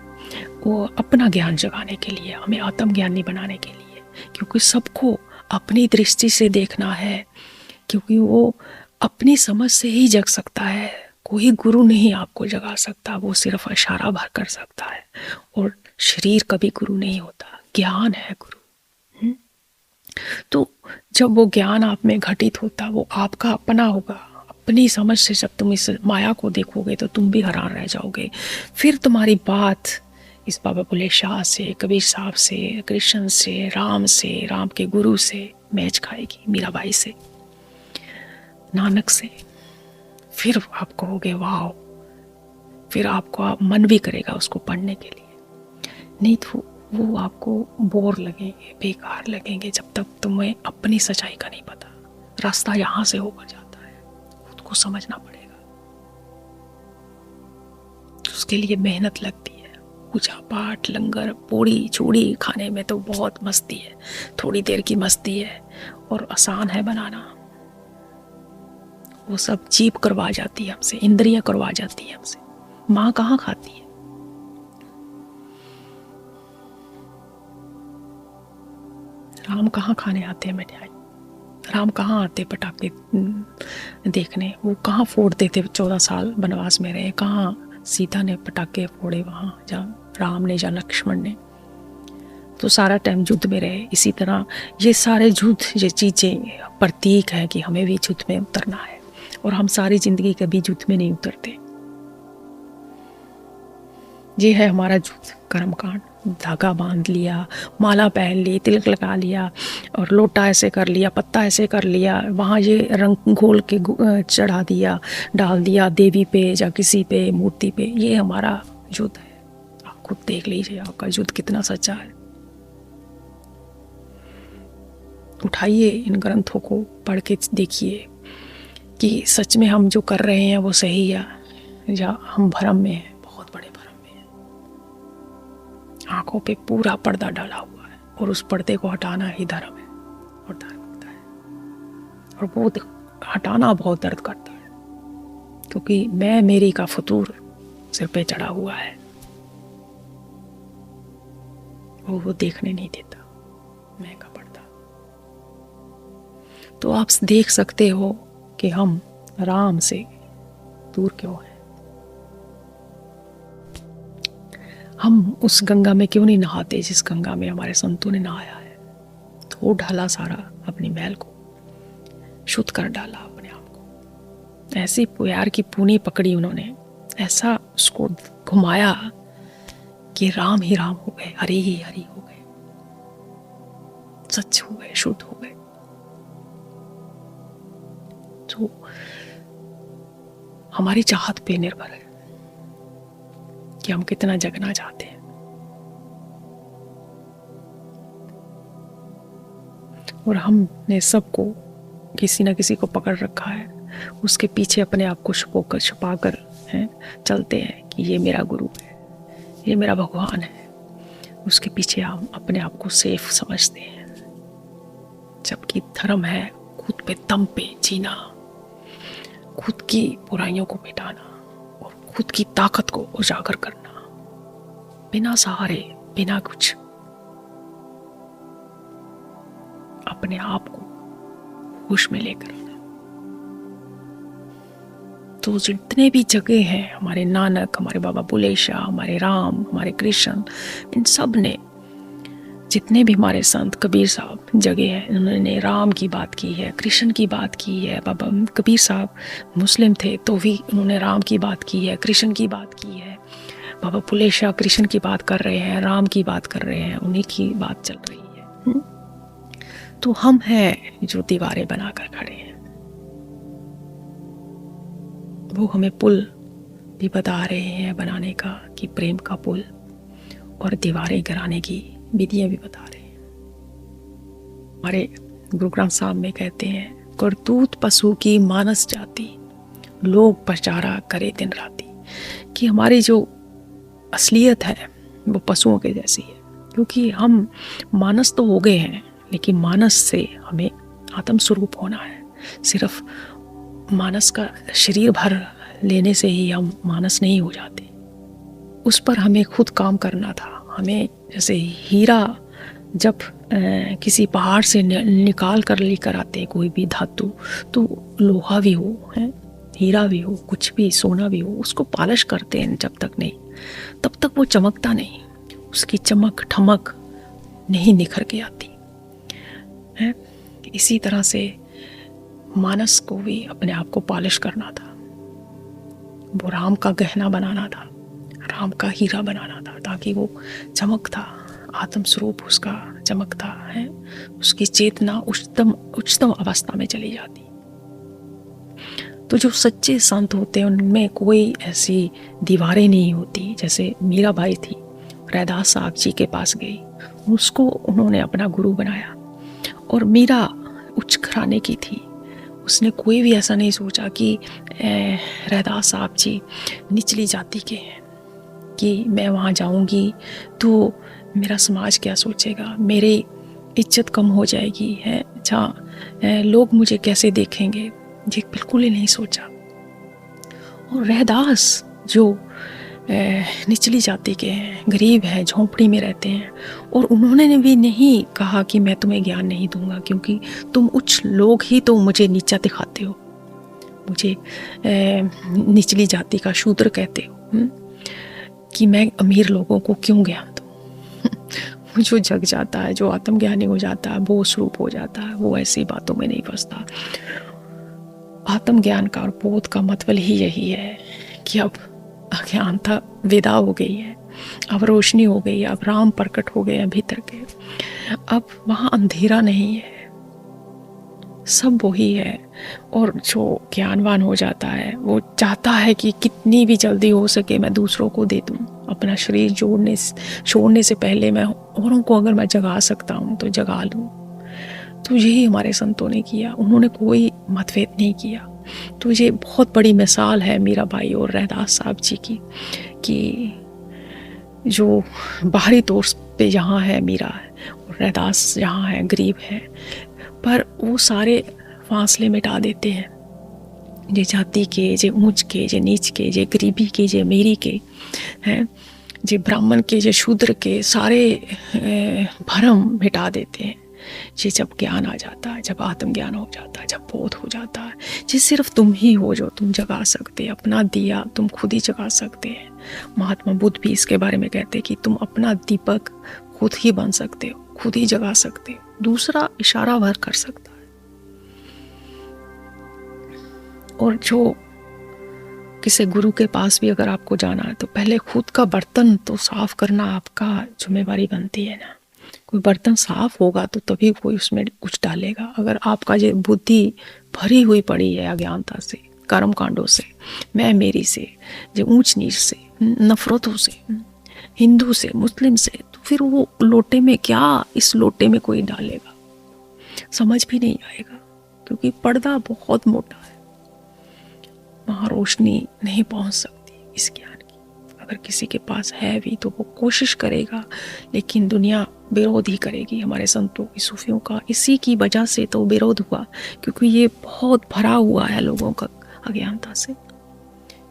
वो अपना ज्ञान जगाने के लिए, हमें आत्मज्ञानी बनाने के लिए। क्योंकि सबको अपनी दृष्टि से देखना है, क्योंकि वो अपनी समझ से ही जग सकता है। कोई गुरु नहीं आपको जगा सकता, वो सिर्फ इशारा भर कर सकता है। और शरीर कभी गुरु नहीं होता, ज्ञान है गुरु। तो जब वो ज्ञान आप में घटित होता, वो आपका अपना होगा। अपनी समझ से जब तुम इस माया को देखोगे तो तुम भी हैरान रह जाओगे। फिर तुम्हारी बात इस बाबा बुल्ले शाह से, कबीर साहब से, कृष्ण से, राम के गुरु से मैच खाएगी, मीराबाई से, नानक से। फिर आप कहोगे वाह। फिर आपको मन भी करेगा उसको पढ़ने के लिए। नहीं तो वो आपको बोर लगेंगे, बेकार लगेंगे, जब तक तुम्हें अपनी सच्चाई का नहीं पता। रास्ता यहाँ से होकर जाता है, खुद को समझना पड़ेगा। उसके लिए मेहनत लगती है। पूजा पाठ, लंगर, पूड़ी चूड़ी खाने में तो बहुत मस्ती है, थोड़ी देर की मस्ती है और आसान है बनाना। वो सब जीभ करवा जाती है हमसे, इंद्रियां करवा जाती है हमसे। माँ कहाँ खाती है? राम कहाँ खाने आते हैं मिठाई? राम कहाँ आते पटाखे देखने? वो कहाँ फोड़ते थे? 14 साल वनवास में रहे, कहाँ सीता ने पटाखे फोड़े? वहाँ जहाँ राम ने, जहाँ लक्ष्मण ने। तो सारा टाइम युद्ध में रहे। इसी तरह ये सारे युद्ध, ये चीज़ें प्रतीक है कि हमें भी युद्ध में उतरना है। और हम सारी जिंदगी कभी युद्ध में नहीं उतरते। ये है हमारा युद्ध, कर्मकांड। धागा बांध लिया, माला पहन ली, तिलक लगा लिया, और लोटा ऐसे कर लिया, पत्ता ऐसे कर लिया, वहाँ ये रंग घोल के चढ़ा दिया, डाल दिया देवी पे या किसी पे, मूर्ति पे। ये हमारा युद्ध है। आप खुद देख लीजिए आपका युद्ध कितना सच्चा है। उठाइए इन ग्रंथों को, पढ़ के देखिए कि सच में हम जो कर रहे हैं वो सही है या हम भ्रम में हैं, बहुत बड़े भ्रम में हैं। आंखों पे पूरा पर्दा डाला हुआ है और उस पर्दे को हटाना ही धर्म है और धार्मिकता है। और वो हटाना बहुत दर्द करता है, क्योंकि मैं मेरी का फतूर सिर पे चढ़ा हुआ है, वो देखने नहीं देता मैं का पर्दा। तो आप देख सकते हो कि हम राम से दूर क्यों हैं। हम उस गंगा में क्यों नहीं नहाते जिस गंगा में हमारे संतों ने नहाया है? धो डाला सारा अपनी मैल को, शुद्ध कर डाला अपने आप को। ऐसी प्यार की पूनी पकड़ी उन्होंने, ऐसा उसको घुमाया कि राम ही राम हो गए, हरि ही हरि हो गए, सच हो गए, शुद्ध हो गए। तो हमारी चाहत पे निर्भर है कि हम कितना जगना चाहते हैं। और हमने सबको किसी न किसी को पकड़ रखा है, उसके पीछे अपने आप को छुपा कर चलते हैं कि ये मेरा गुरु है, ये मेरा भगवान है। उसके पीछे हम अपने आप को सेफ समझते हैं, जबकि धर्म है खुद पे दम पे जीना, खुद की बुराइयों को मिटाना और खुद की ताकत को उजागर करना, बिना सहारे, बिना कुछ, अपने आप को होश में लेकर। तो जितने भी जगह हैं, हमारे नानक, हमारे बाबा बुले शाह, हमारे राम, हमारे कृष्ण, इन सब ने, जितने भी हमारे संत, कबीर साहब जगह है, उन्होंने राम की बात की है, कृष्ण की बात की है। बाबा कबीर साहब मुस्लिम थे तो भी उन्होंने राम की बात की है, कृष्ण की बात की है। बाबा बुले शाह कृष्ण की बात कर रहे हैं, राम की बात कर रहे हैं, उन्हीं की बात चल रही है। तो हम हैं जो दीवारें बनाकर खड़े हैं। वो हमें पुल भी बता रहे हैं बनाने का, कि प्रेम का पुल, और दीवारें गिराने की विधियां भी बता रहे हैं। हमारे गुरु ग्रंथ साहब में कहते हैं, करतूत पशु की मानस जाती, लोग पचारा करे दिन राती। कि हमारी जो असलियत है वो पशुओं के जैसी है, क्योंकि हम मानस तो हो गए हैं, लेकिन मानस से हमें आत्म स्वरूप होना है। सिर्फ मानस का शरीर भर लेने से ही हम मानस नहीं हो जाते, उस पर हमें खुद काम करना था। हमें जैसे हीरा जब किसी पहाड़ से निकाल कर लेकर आते हैं, कोई भी धातु, तो लोहा भी हो, हीरा भी हो, कुछ भी, सोना भी हो, उसको पॉलिश करते हैं जब तक नहीं, तब तक वो चमकता नहीं, उसकी चमक ठमक नहीं निखर के आती है। इसी तरह से मानस को भी अपने आप को पॉलिश करना था, वो राम का गहना बनाना था, राम का हीरा बनाना था, ताकि वो चमकता, आत्म स्वरूप उसका चमकता है, उसकी चेतना उच्चतम अवस्था में चली जाती। तो जो सच्चे संत होते हैं उनमें कोई ऐसी दीवारें नहीं होती। जैसे मीरा बाई थी, रैदास साहब जी के पास गई, उसको उन्होंने अपना गुरु बनाया, और मीरा उच्च घराने की थी। उसने कोई भी ऐसा नहीं सोचा कि रैदास साहब जी निचली जाति के हैं, कि मैं वहाँ जाऊँगी तो मेरा समाज क्या सोचेगा, मेरी इज्जत कम हो जाएगी, है जहाँ लोग मुझे कैसे देखेंगे, ये बिल्कुल ही नहीं सोचा। और रैदास जो निचली जाति के हैं, गरीब हैं, झोंपड़ी में रहते हैं, और उन्होंने भी नहीं कहा कि मैं तुम्हें ज्ञान नहीं दूंगा, क्योंकि तुम उच्च लोग ही तो मुझे नीचा दिखाते हो, मुझे निचली जाति का शूद्र कहते हो, कि मैं अमीर लोगों को क्यों ज्ञान दूं। जो जग जाता है, जो आत्मज्ञानी हो जाता है, वो स्वरूप हो जाता है, वो ऐसी बातों में नहीं फंसता। आत्मज्ञान का और बोध का मतलब ही यही है कि अब अज्ञानता विदा हो गई है, अब रोशनी हो गई है, अब राम प्रकट हो गए हैं भीतर के, अब वहाँ अंधेरा नहीं है, सब वही है। और जो ज्ञानवान हो जाता है वो चाहता है कि कितनी भी जल्दी हो सके मैं दूसरों को दे दूँ, अपना शरीर छोड़ने से पहले मैं औरों को अगर मैं जगा सकता हूँ तो जगा लूँ। तो यही हमारे संतों ने किया, उन्होंने कोई मतभेद नहीं किया। तो ये बहुत बड़ी मिसाल है मीरा बाई और रैदास साहब जी की, कि जो बाहरी तौर पे यहाँ है मीरा और रैदास यहाँ है, गरीब है, पर वो सारे फासले मिटा देते हैं, जे जाति के, जे ऊंच के, जे नीच के, जे गरीबी के, जे अमीरी के, हैं जे ब्राह्मण के, जे शूद्र के, सारे भरम मिटा देते हैं। ये जब ज्ञान आ जाता है, जब आत्मज्ञान हो जाता है, जब बोध हो जाता है, ये सिर्फ तुम ही हो जो तुम जगा सकते, अपना दिया तुम खुद ही जगा सकते हैं। महात्मा बुद्ध भी इसके बारे में कहते हैं कि तुम अपना दीपक खुद ही बन सकते हो, खुद ही जगा सकते हो, दूसरा इशारा भर कर सकता है। और जो किसी गुरु के पास भी अगर आपको जाना है तो पहले खुद का बर्तन तो साफ करना आपका जिम्मेवारी बनती है ना। कोई बर्तन साफ होगा तो तभी कोई उसमें कुछ डालेगा। अगर आपका ये बुद्धि भरी हुई पड़ी है अज्ञानता से, कर्म कांडों से, मैं मेरी से, जो ऊंच नीच से, नफरतों से, हिंदू से, मुस्लिम से, तो फिर वो लोटे में क्या, इस लोटे में कोई डालेगा, समझ भी नहीं आएगा। क्योंकि पर्दा बहुत मोटा है, वहाँ रोशनी नहीं पहुँच सकती इस ज्ञान की। अगर किसी के पास है भी तो वो कोशिश करेगा, लेकिन दुनिया विरोध ही करेगी। हमारे संतों की, सूफियों का इसी की वजह से तो विरोध हुआ, क्योंकि ये बहुत भरा हुआ है लोगों का अज्ञानता से,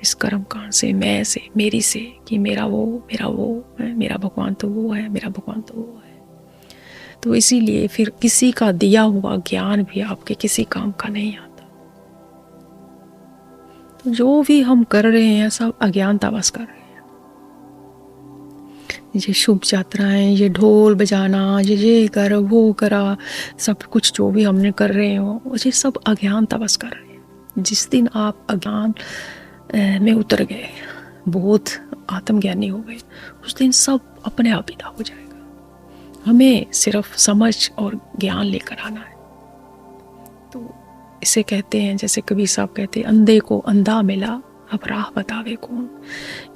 इस कर्म कांड से, मैं से, मेरी से, कि मेरा वो है, मेरा भगवान तो वो है, मेरा भगवान तो वो है। तो इसीलिए फिर किसी का दिया हुआ ज्ञान भी आपके किसी काम का नहीं आता। तो जो भी हम कर रहे हैं सब अज्ञानता बस कर रहे हैं। ये शुभ यात्राएं, ये ढोल बजाना, ये कर वो करा, सब कुछ जो भी हमने कर रहे हो, ये सब अज्ञानता बस कर रहे हैं। जिस दिन आप अज्ञान में उतर गए, बोध आत्मज्ञानी हो गए, उस दिन सब अपने आप विदा हो जाएगा। हमें सिर्फ समझ और ज्ञान लेकर आना है। तो इसे कहते हैं, जैसे कबीर साहब कहते हैं, अंधे को अंधा मिला अब राह बतावे कौन।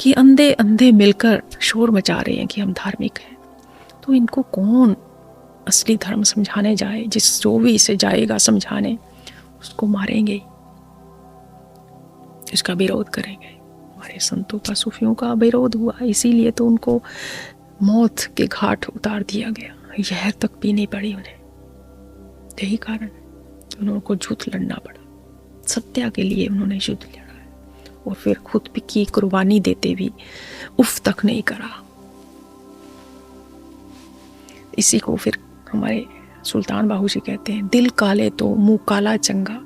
कि अंधे अंधे मिलकर शोर मचा रहे हैं कि हम धार्मिक हैं, तो इनको कौन असली धर्म समझाने जाए। जो भी इसे जाएगा समझाने, उसको मारेंगे, इसका विरोध करेंगे। हमारे संतों का, सूफियों का विरोध हुआ, इसीलिए तो उनको मौत के घाट उतार दिया गया, यह तक पीनी पड़ी उन्हें। यही कारण है कि उनको युद्ध लड़ना पड़ा, सत्या के लिए उन्होंने युद्ध लड़ा है, और फिर खुद की कुर्बानी देते भी उफ तक नहीं करा। इसी को फिर हमारे सुल्तान बाहू जी कहते हैं, दिल काले तो मुंह काला चंगा,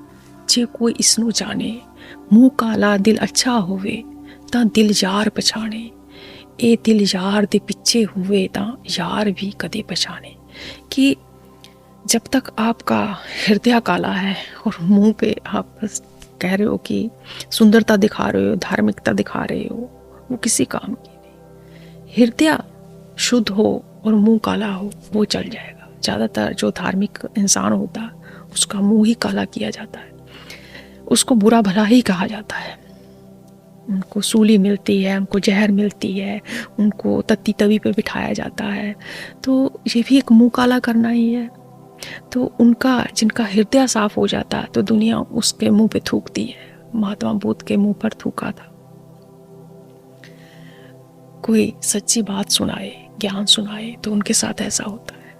जे कोई इसनु जाने, मुंह काला दिल अच्छा होवे ता दिल यार पछाने, ए दिल यार दे पिछे हुए ता यार भी कदे पछाने। कि जब तक आपका हृदय काला है और मुंह पे आप कह रहे हो कि सुंदरता दिखा रहे हो, धार्मिकता दिखा रहे हो, वो किसी काम की नहीं। हृदय शुद्ध हो और मुंह काला हो, वो चल जाएगा। ज़्यादातर जो धार्मिक इंसान होता है उसका मुंह ही काला किया जाता है, उसको बुरा भला ही कहा जाता है। उनको सूली मिलती है, उनको जहर मिलती है, उनको तत्ती तवी पे बिठाया जाता है, तो ये भी एक मुंह काला करना ही है। तो उनका, जिनका हृदय साफ हो जाता है तो दुनिया उसके मुंह पे थूकती है। महात्मा बुद्ध के मुंह पर थूका था। कोई सच्ची बात सुनाए, ज्ञान सुनाए, तो उनके साथ ऐसा होता है,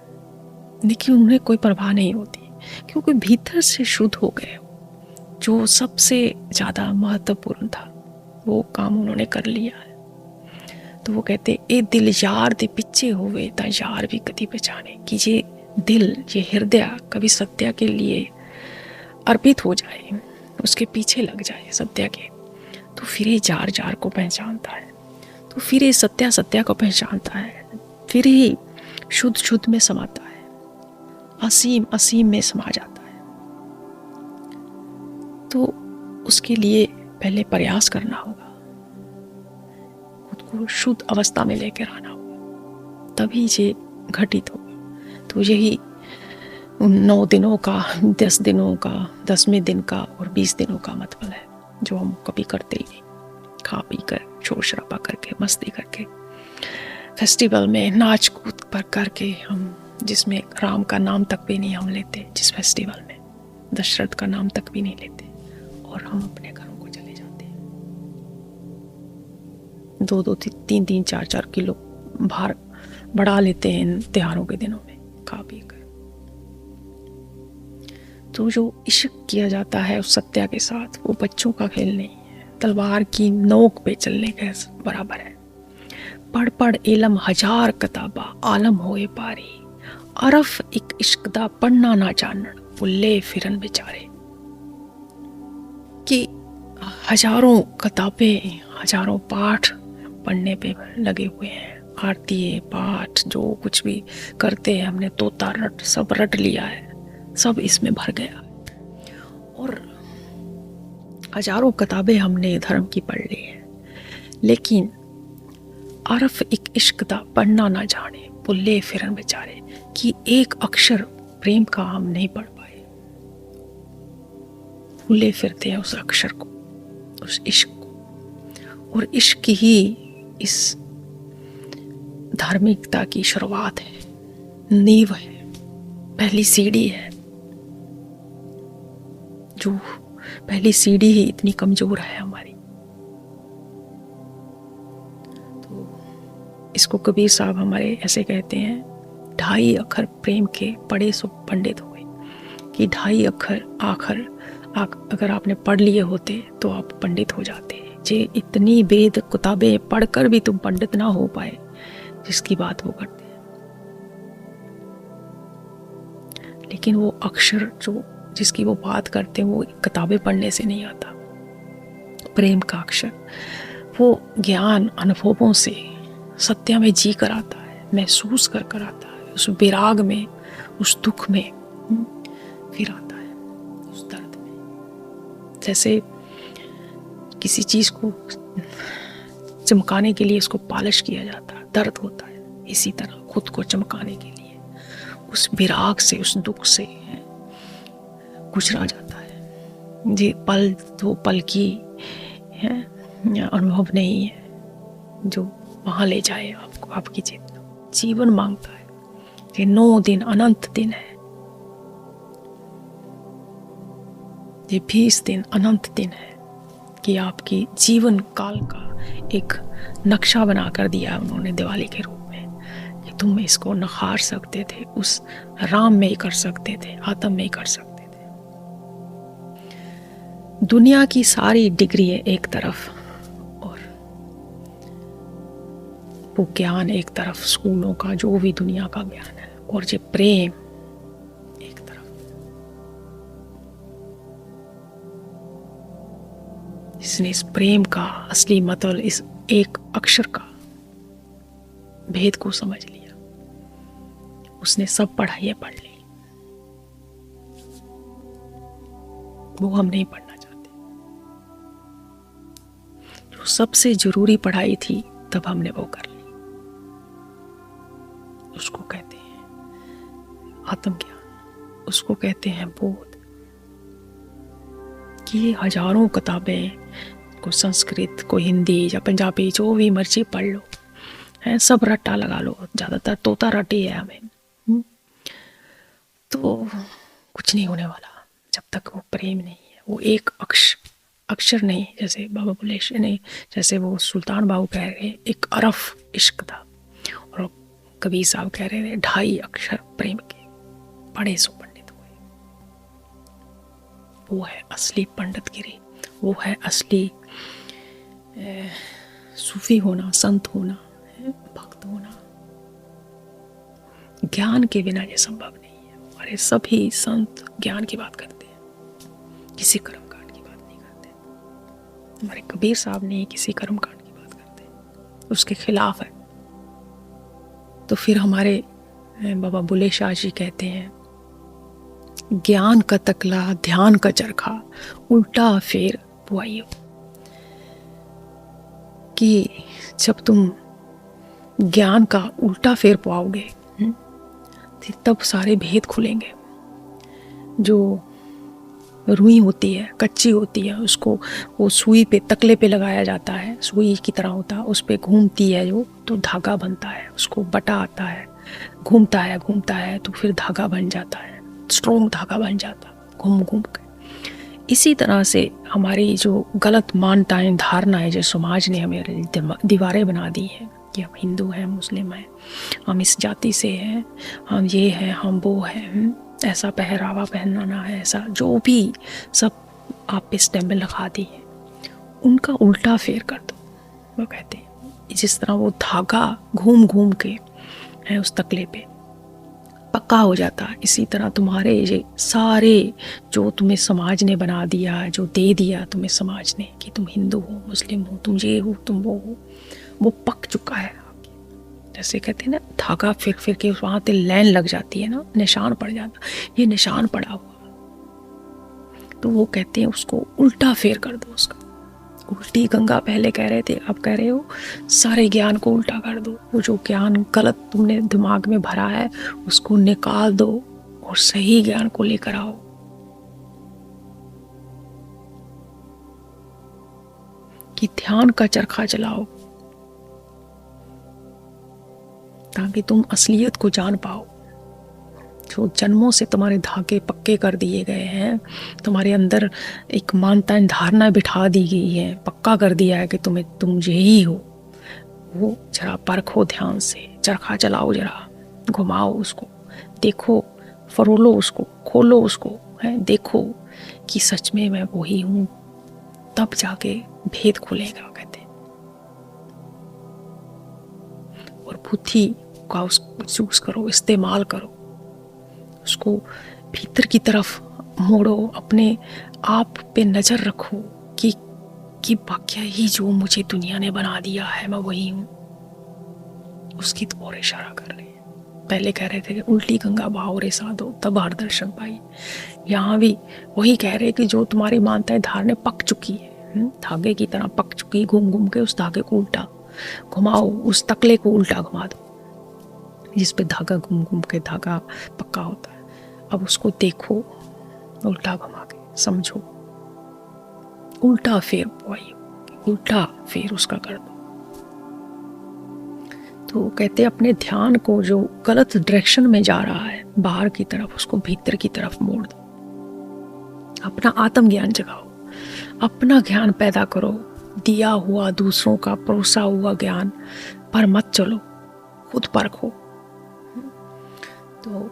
लेकिन उन्हें कोई परवाह नहीं होती, क्योंकि भीतर से शुद्ध हो गए। जो सबसे ज़्यादा महत्वपूर्ण था वो काम उन्होंने कर लिया है। तो वो कहते, ए दिल यार दे पिछे होवे ता यार भी कदी पहचाने। कि ये दिल, ये हृदय कभी सत्य के लिए अर्पित हो जाए, उसके पीछे लग जाए सत्य के, तो फिर ये जार जार को पहचानता है, तो फिर ये सत्य सत्य को पहचानता है, फिर ही शुद्ध शुद्ध में समाता है, असीम असीम में समा जाता है। तो उसके लिए पहले प्रयास करना होगा, खुद को शुद्ध अवस्था में लेकर आना होगा, तभी ये घटित होगा। तो यही 9 दिनों का, 10 दिनों का, 10वें दिन का और 20 दिनों का मतलब है, जो हम कभी करते ही नहीं। खा पी कर, शोर शराबा करके, मस्ती करके, फेस्टिवल में नाच कूद पर करके, हम जिसमें राम का नाम तक भी नहीं हम लेते, जिस फेस्टिवल में दशरथ का नाम तक भी नहीं लेते, और हम अपने घरों को चले जाते हैं। 2-2, 3-3, 4-4 किलो भार बढ़ा लेते हैं इन त्योहारों के दिनों में खा पी कर। तो जो इश्क किया जाता है उस सत्या के साथ, वो बच्चों का खेल नहीं है, तलवार की नोक पे चलने के बराबर है। पढ़ पढ़ इलम हजार किताबा आलम होए पारी, अरफ एक इश्क दा पढ़ना ना जानन भुल्ले फिरन बेचारे। कि हजारों किताबें, हजारों पाठ पढ़ने पे लगे हुए हैं, आरती पाठ जो कुछ भी करते हैं हमने तोता रट सब रट लिया है, सब इसमें भर गया, और हजारों किताबें हमने धर्म की पढ़ ली है, लेकिन अरफ एक इश्क दा पढ़ना ना जाने भुल्ले फिरन बेचारे। कि एक अक्षर प्रेम का हम नहीं पढ़ पाए, भूले फिरते हैं उस अक्षर को, उस इश्क को। और इश्क ही इस धार्मिकता की शुरुआत है, नींव है, पहली सीढ़ी है। जो पहली सीढ़ी ही इतनी कमजोर है हमारी। तो इसको कबीर साहब हमारे ऐसे कहते हैं, 2.5 अक्षर प्रेम के पढ़े सो पंडित हुए, कि 2.5 अक्षर आखर अगर आपने पढ़ लिए होते तो आप पंडित हो जाते। जे इतनी वेद किताबें पढ़कर भी तुम पंडित ना हो पाए, जिसकी बात वो करते हैं। लेकिन वो अक्षर जो जिसकी वो बात करते हैं वो किताबें पढ़ने से नहीं आता। प्रेम का अक्षर वो ज्ञान अनुभवों से सत्य में जी कर आता है, महसूस कर आता है, उस विराग में, उस दुख में फिर आता है, उस दर्द में। जैसे किसी चीज को चमकाने के लिए उसको पॉलिश किया जाता है, दर्द होता है, इसी तरह खुद को चमकाने के लिए उस विराग से, उस दुख से गुजरा जाता है। ये पल दो पल की है अनुभव नहीं है जो वहां ले जाए आपको, आपकी चेतना। जीवन मांगता है, ये 9 दिन अनंत दिन है, ये 20 दिन अनंत दिन है, कि आपकी जीवन काल का एक नक्शा बनाकर दिया उन्होंने दिवाली के रूप में, कि तुम इसको नखार सकते थे, उस राम में ही कर सकते थे, आत्म में ही कर सकते थे। दुनिया की सारी डिग्री है एक तरफ और वो ज्ञान एक तरफ, स्कूलों का जो भी दुनिया का ज्ञान है, और ये प्रेम एक तरफ। इसने इस प्रेम का असली मतलब, इस एक अक्षर का भेद को समझ लिया। उसने सब पढ़ाइयाँ पढ़ ली, वो हम नहीं पढ़ना चाहते। जो सबसे जरूरी पढ़ाई थी तब हमने वो कर ली। उसको कहते हैं आत्मज्ञान, उसको कहते हैं बोध। कि ये हजारों किताबें, कोई संस्कृत, कोई हिंदी या पंजाबी, जो भी मर्जी पढ़ लो, है सब रट्टा लगा लो, ज्यादातर तोता रट्टी है हमें, तो कुछ नहीं होने वाला जब तक वो प्रेम नहीं है। वो एक अक्षर नहीं, जैसे बाबा बुलेश नहीं, जैसे वो सुल्तान बाबू कह रहे एक अरफ इश्क था, और कबीर साहब कह रहे थे 2.5 अक्षर प्रेम के पढ़े सो पंडित हुए। वो है असली पंडितगिरी, वो है असली सूफी होना, संत होना, भक्त होना। ज्ञान के बिना ये संभव नहीं है। हमारे सभी संत ज्ञान की बात करते हैं, किसी कर्मकांड की बात नहीं करते। हमारे कबीर साहब ने किसी कर्मकांड की बात करते हैं, उसके खिलाफ है। तो फिर हमारे बाबा बुले शाह जी कहते हैं, ज्ञान का तकला ध्यान का चरखा उल्टा फेर पुआइयो। कि जब तुम ज्ञान का उल्टा फेर पुआओगे तब सारे भेद खुलेंगे। जो रुई होती है, कच्ची होती है, उसको वो सुई पे, तकले पे लगाया जाता है, सुई की तरह होता है, उस पे घूमती है जो, तो धागा बनता है, उसको बटा आता है, घूमता है तो फिर धागा बन जाता है, स्ट्रॉन्ग धागा बन जाता है घूम घूम के। इसी तरह से हमारी जो गलत मान्यताएं, धारणाएं जो समाज ने हमें दीवारें बना दी हैं कि हम हिंदू हैं, मुस्लिम हैं, हम इस जाति से हैं, हम ये हैं, हम वो हैं, ऐसा पहरावा पहनना है, ऐसा जो भी सब आप पे स्टैम्प लगा दी है, उनका उल्टा फेर कर दो। वो कहते हैं जिस तरह वो धागा घूम घूम के है उस तकले पे पक्का हो जाता, इसी तरह तुम्हारे ये सारे जो तुम्हें समाज ने बना दिया, जो दे दिया तुम्हें समाज ने कि तुम हिंदू हो, मुस्लिम हो, तुम ये हो, तुम वो हो, वो पक चुका है। जैसे कहते हैं ना, धागा फिर फिर के वहां पे लाइन लग जाती है ना, निशान पड़ जाता, ये निशान पड़ा हुआ। तो वो कहते हैं उसको उल्टा फेर कर दो। उसका उल्टी गंगा पहले कह रहे थे, अब कह रहे हो सारे ज्ञान को उल्टा कर दो। वो जो ज्ञान गलत तुमने दिमाग में भरा है उसको निकाल दो और सही ज्ञान को लेकर आओ। कि ध्यान का चरखा चलाओ ताकि तुम असलियत को जान पाओ जो जन्मों से तुम्हारे धागे पक्के कर दिए गए हैं, तुम्हारे अंदर एक मानता धारणा बिठा दी गई है, पक्का कर दिया है कि तुम यही हो, वो जरा परखो ध्यान से, चरखा चलाओ, जरा घुमाओ उसको, देखो, फरोलो उसको, खोलो उसको, है, देखो कि सच में मैं वही हूँ, तब जाके भेद खुलेगा कहते। और बुद्धि का उसको यूज करो, इस्तेमाल करो, उसको भीतर की तरफ मोड़ो, अपने आप पे नजर रखो कि वाकया ही जो मुझे दुनिया ने बना दिया है मैं वही हूँ। उसकी तो और इशारा कर रहे हैं। पहले कह रहे थे कि उल्टी गंगा बहाओ रे साधो तब हर दर्शन पाई। यहाँ भी वही कह रहे कि जो तुम्हारी मानता है धारणे पक चुकी है, धागे की तरह पक चुकी, घूम घूम के उस धागे को उल्टा घुमाओ, उस तकले को उल्टा घुमा दो जिस पे धागा घूम घूम के धागा पक्का होता है। अब उसको देखो, उल्टा घुमा के समझो, उल्टा फेर पाइयो, उल्टा फेर उसका कर दो। तो कहते अपने ध्यान को जो गलत डायरेक्शन में जा रहा है बाहर की तरफ, उसको भीतर की तरफ मोड़ दो। अपना आत्मज्ञान जगाओ, अपना ज्ञान पैदा करो, दिया हुआ दूसरों का परोसा हुआ ज्ञान पर मत चलो, खुद परखो। तो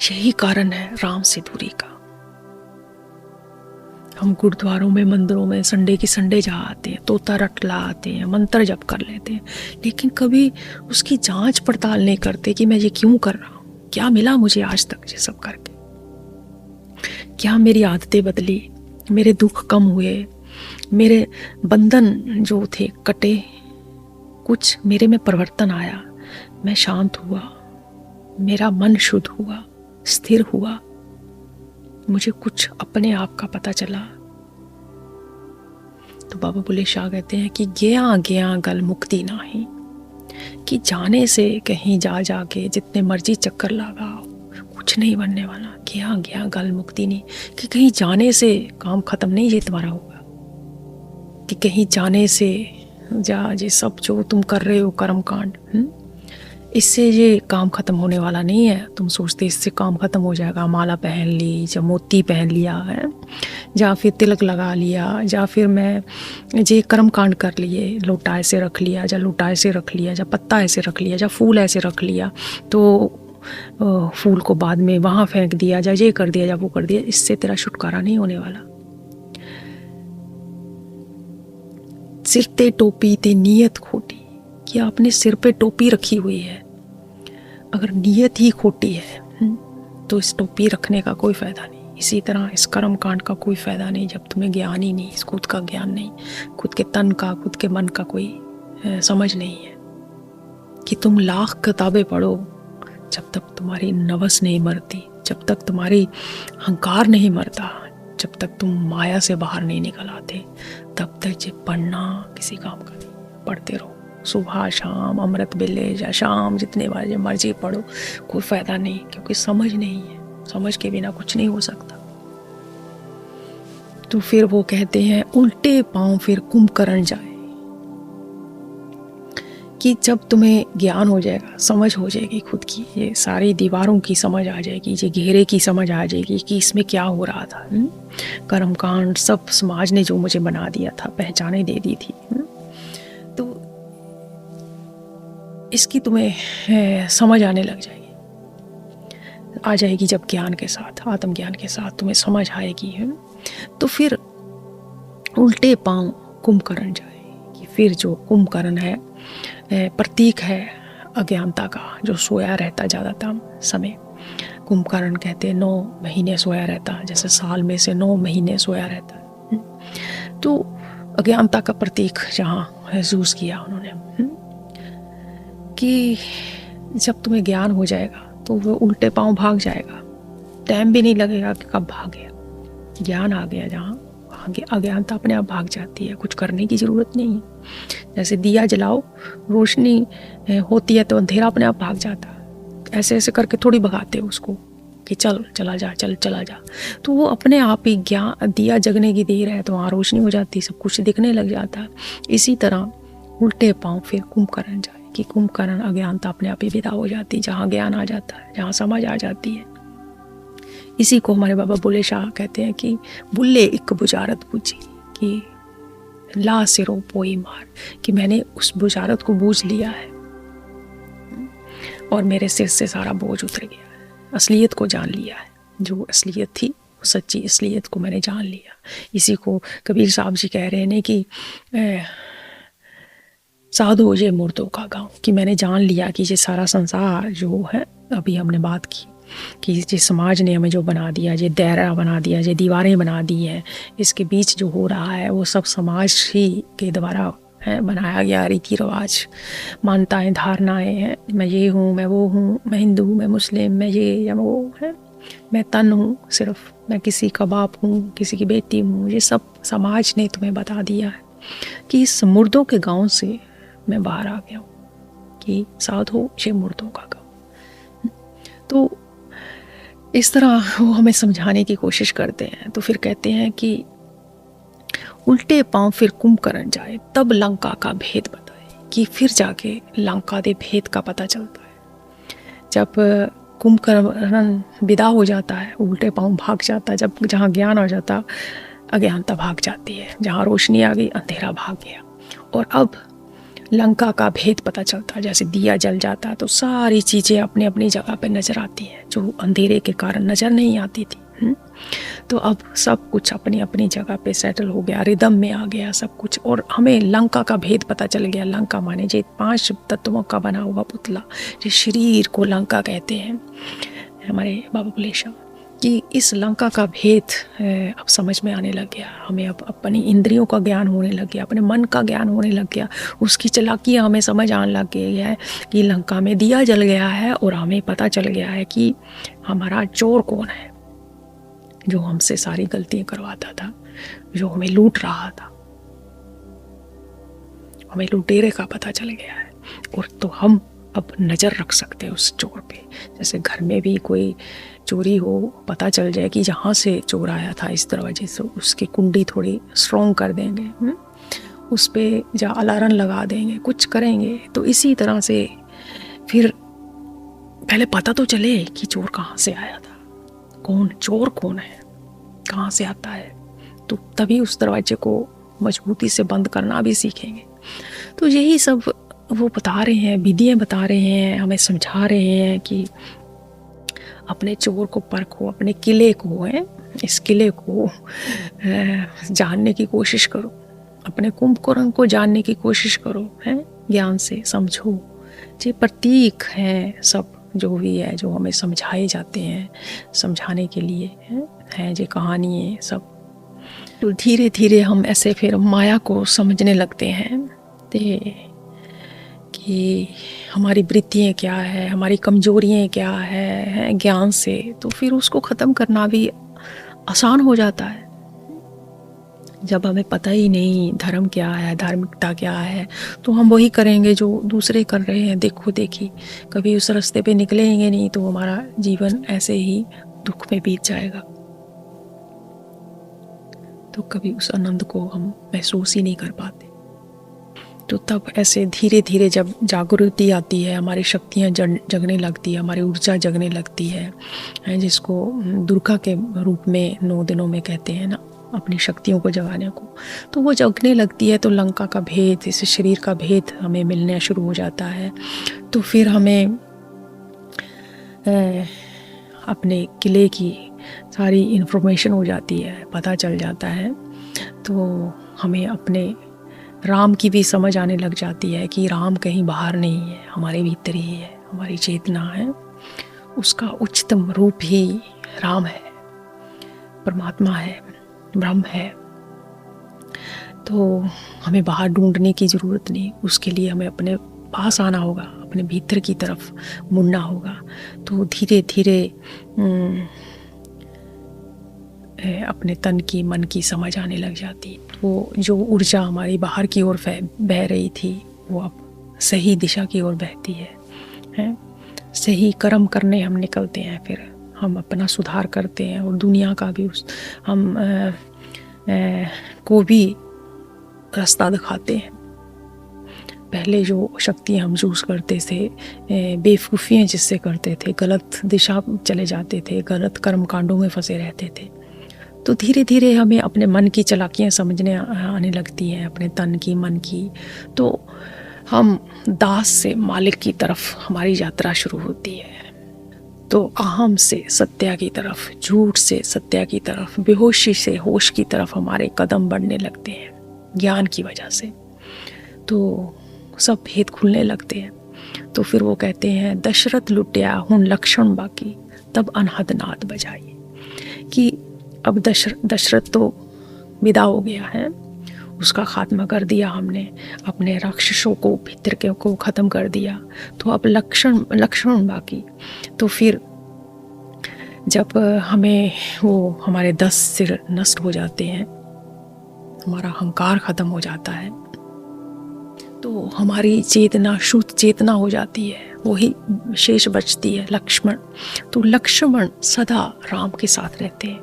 यही कारण है राम से दूरी का। हम गुरुद्वारों में, मंदिरों में संडे की संडे जा आते हैं, तोता रटला आते हैं, मंत्र जप कर लेते हैं, लेकिन कभी उसकी जांच पड़ताल नहीं करते कि मैं ये क्यों कर रहा हूँ, क्या मिला मुझे आज तक ये सब करके, क्या मेरी आदतें बदली, मेरे दुख कम हुए, मेरे बंधन जो थे कटे, कुछ मेरे में परिवर्तन आया, मैं शांत हुआ, मेरा मन शुद्ध हुआ, स्थिर हुआ, मुझे कुछ अपने आप का पता चला। तो बाबा बुल्ले शाह कहते हैं कि गया गया गल मुक्ति नाही, कि जाने से कहीं जा जाके जितने मर्जी चक्कर लगाओ कुछ नहीं बनने वाला। गया गया गल मुक्ति नहीं, कि कहीं जाने से काम खत्म नहीं ये तुम्हारा होगा, कि कहीं जाने से जा ये सब जो तुम कर रहे हो कर्म कांड, इससे ये काम खत्म होने वाला नहीं है। तुम सोचते इससे काम खत्म हो जाएगा, माला पहन ली, या मोती पहन लिया है, या फिर तिलक लगा लिया, या फिर मैं ये कर्म कांड कर लिए, लोटा ऐसे रख लिया, या लोटा ऐसे रख लिया, या पत्ता ऐसे रख लिया, या फूल ऐसे रख लिया, तो फूल को बाद में वहाँ फेंक दिया, या ये कर दिया, या वो कर दिया, इससे तेरा छुटकारा नहीं होने वाला। सिर ते टोपी ते नीयत खोटी, कि आपने सिर पे टोपी रखी हुई है, अगर नीयत ही खोटी है तो इस टोपी रखने का कोई फायदा नहीं। इसी तरह इस कर्म कांड का कोई फायदा नहीं जब तुम्हें ज्ञान ही नहीं, इस खुद का ज्ञान नहीं, खुद के तन का, खुद के मन का कोई समझ नहीं है। कि तुम लाख किताबें पढ़ो, जब तक तुम्हारी नवस नहीं मरती, जब तक तुम्हारी अहंकार नहीं मरता, जब तक तुम माया से बाहर नहीं निकल आते, तब तक ये पढ़ना किसी काम का नहीं। पढ़ते रहो, सुबह शाम अमृत बेले या शाम जितने बार मर्जी पढ़ो, कोई फायदा नहीं, क्योंकि समझ नहीं है। समझ के बिना कुछ नहीं हो सकता। तो फिर वो कहते हैं उल्टे पांव फिर कुंभकर्ण जाए, कि जब तुम्हें ज्ञान हो जाएगा, समझ हो जाएगी खुद की, ये सारी दीवारों की समझ आ जाएगी, ये घेरे की समझ आ जाएगी कि इसमें क्या हो रहा था, कर्मकांड सब समाज ने जो मुझे बना दिया था, पहचाने दे दी थी, तो इसकी तुम्हें समझ आने लग जाएगी, आ जाएगी। जब ज्ञान के साथ, आत्मज्ञान के साथ तुम्हें समझ आएगी, तो फिर उल्टे पांव कुंभकर्ण जाए, कि फिर जो कुंभकर्ण है प्रतीक है अज्ञानता का, जो सोया रहता ज़्यादातर समय। कुंभकर्ण कहते हैं 9 महीने सोया रहता, जैसे साल में से 9 महीने सोया रहता है। तो अज्ञानता का प्रतीक जहाँ महसूस किया उन्होंने, कि जब तुम्हें ज्ञान हो जाएगा तो वो उल्टे पांव भाग जाएगा, टाइम भी नहीं लगेगा कि कब भाग गया। ज्ञान आ गया जहाँ, अज्ञानता अपने आप भाग जाती है, कुछ करने की ज़रूरत नहीं है। जैसे दिया जलाओ, रोशनी होती है तो अंधेरा अपने आप भाग जाता है। ऐसे ऐसे करके थोड़ी भगाते हो उसको कि चल चला जा, चल चला जा, तो वो अपने आप ही ज्ञान, दिया जगने की देर है तो वहाँ रोशनी हो जाती, सब कुछ दिखने लग जाता है। इसी तरह उल्टे पांव फिर कुंभकर्ण जाए, कि कुंभकर्ण अज्ञानता अपने आप ही विदा हो जाती, जहाँ ज्ञान आ जाता है, जहाँ समझ आ जाती है। इसी को हमारे बाबा बुल्ले शाह कहते हैं कि बुल्ले एक बुजारत बूझी कि ला सिरो पोई मार, कि मैंने उस बुजारत को बूझ लिया है और मेरे सिर से सारा बोझ उतर गया है। असलियत को जान लिया है, जो असलियत थी वो सच्ची असलियत को मैंने जान लिया। इसी को कबीर साहब जी कह रहे हैं कि साधु ये मुर्दों का गाँव, कि मैंने जान लिया कि ये सारा संसार जो है, अभी हमने बात की कि जिस समाज ने हमें जो बना दिया, ये दायरा बना दिया, ये दीवारें बना दी हैं, इसके बीच जो हो रहा है वो सब समाज ही के द्वारा है बनाया गया रीति रिवाज, मान्यताएं, धारणाएं हैं। मैं ये हूँ, मैं वो हूँ, मैं हिंदू, मैं मुस्लिम, मैं ये या वो है, मैं तन हूँ सिर्फ, मैं किसी का बाप हूँ, किसी की बेटी हूँ। ये सब समाज ने तुम्हें बता दिया है कि इस मुर्दों के गांव से मैं बाहर आ गया हूँ, कि साधु ये मुर्दों का गाँव। तो इस तरह वो हमें समझाने की कोशिश करते हैं। तो फिर कहते हैं कि उल्टे पांव फिर कुंभकर्ण जाए, तब लंका का भेद बताए, कि फिर जाके लंका के भेद का पता चलता है। जब कुंभकर्ण विदा हो जाता है, उल्टे पांव भाग जाता है, जब जहाँ ज्ञान आ जाता अज्ञानता भाग जाती है, जहाँ रोशनी आ गई अंधेरा भाग गया। और अब लंका का भेद पता चलता है। जैसे दिया जल जाता है तो सारी चीज़ें अपनी अपनी जगह पे नज़र आती हैं, जो अंधेरे के कारण नज़र नहीं आती थी। तो अब सब कुछ अपनी अपनी जगह पे सेटल हो गया, रिदम में आ गया सब कुछ। और हमें लंका का भेद पता चल गया। लंका माने जो 5 तत्वों का बना हुआ पुतला, जो शरीर को लंका कहते हैं हमारे बाबा बुल्ले शाह, कि इस लंका का भेद अब समझ में आने लग गया हमें। अब अपनी इंद्रियों का ज्ञान होने लग गया, अपने मन का ज्ञान होने लग गया, उसकी चालाकियाँ हमें समझ आने लग गई है कि लंका में दिया जल गया है। और हमें पता चल गया है कि हमारा चोर कौन है, जो हमसे सारी गलतियाँ करवाता था, जो हमें लूट रहा था। हमें लुटेरे का पता चल गया है, और तो हम अब नज़र रख सकते हैं उस चोर पे। जैसे घर में भी कोई चोरी हो, पता चल जाए कि जहाँ से चोर आया था इस दरवाजे से, उसकी कुंडी थोड़ी स्ट्रॉन्ग कर देंगे, उस पर जा अलार्म लगा देंगे, कुछ करेंगे। तो इसी तरह से फिर पहले पता तो चले कि चोर कहाँ से आया था, कौन चोर कौन है, कहाँ से आता है, तो तभी उस दरवाजे को मजबूती से बंद करना भी सीखेंगे। तो यही सब वो बता रहे हैं, विधियाँ बता रहे हैं, हमें समझा रहे हैं कि अपने चोर को परखो, अपने किले को है, इस किले को जानने की कोशिश करो, अपने कुंभकर्ण को जानने की कोशिश करो, है ज्ञान से समझो। ये प्रतीक हैं सब जो भी है, जो हमें समझाए जाते हैं समझाने के लिए हैं ये कहानी सब। तो धीरे धीरे हम ऐसे फिर माया को समझने लगते हैं कि हमारी वृत्तियाँ क्या है, हमारी कमजोरियाँ क्या है ज्ञान से। तो फिर उसको ख़त्म करना भी आसान हो जाता है जब हमें पता ही नहीं धर्म क्या है, धार्मिकता क्या है, तो हम वही करेंगे जो दूसरे कर रहे हैं, देखो देखी। कभी उस रास्ते पे निकलेंगे नहीं, तो हमारा जीवन ऐसे ही दुख में बीत जाएगा। तो कभी उस आनंद को हम महसूस ही नहीं कर पाते। तो तब ऐसे धीरे धीरे जब जागृति आती है, हमारी शक्तियाँ जगने लगती है, हमारी ऊर्जा जगने लगती है, जिसको दुर्गा के रूप में 9 दिनों में कहते हैं ना, अपनी शक्तियों को जगाने को। तो वो जगने लगती है, तो लंका का भेद, इस शरीर का भेद हमें मिलना शुरू हो जाता है। तो फिर हमें अपने किले की सारी इन्फॉर्मेशन हो जाती है, पता चल जाता है। तो हमें अपने राम की भी समझ आने लग जाती है कि राम कहीं बाहर नहीं है, हमारे भीतर ही है, हमारी चेतना है, उसका उच्चतम रूप ही राम है, परमात्मा है, ब्रह्म है। तो हमें बाहर ढूंढने की ज़रूरत नहीं, उसके लिए हमें अपने पास आना होगा, अपने भीतर की तरफ मुड़ना होगा। तो धीरे धीरे अपने तन की, मन की समझ आने लग जाती। तो जो ऊर्जा हमारी बाहर की ओर बह रही थी, वो अब सही दिशा की ओर बहती है। सही कर्म करने हम निकलते हैं, फिर हम अपना सुधार करते हैं और दुनिया का भी हम को भी रास्ता दिखाते हैं। पहले जो शक्तियाँ हम यूज़ करते थे, बेवकूफ़ियाँ जिससे करते थे, गलत दिशा चले जाते थे, गलत कर्म कांडों में फंसे रहते थे, तो धीरे धीरे हमें अपने मन की चालाकियाँ समझने आने लगती हैं, अपने तन की, मन की। तो हम दास से मालिक की तरफ हमारी यात्रा शुरू होती है। तो अहम से सत्या की तरफ, झूठ से सत्या की तरफ, बेहोशी से होश की तरफ हमारे कदम बढ़ने लगते हैं ज्ञान की वजह से। तो सब भेद खुलने लगते हैं। तो फिर वो कहते हैं, दशरथ लुटिया हुन लक्षण बाकी, तब अनहद नाद बजाइए। कि अब दशरथ तो विदा हो गया है, उसका खात्मा कर दिया हमने, अपने राक्षसों को, भित्र को ख़त्म कर दिया। तो अब लक्षण बाकी। तो फिर जब हमें वो हमारे 10 सिर नष्ट हो जाते हैं, हमारा अहंकार ख़त्म हो जाता है, तो हमारी चेतना शुद्ध चेतना हो जाती है, वही शेष बचती है लक्ष्मण। तो लक्ष्मण सदा राम के साथ रहते हैं,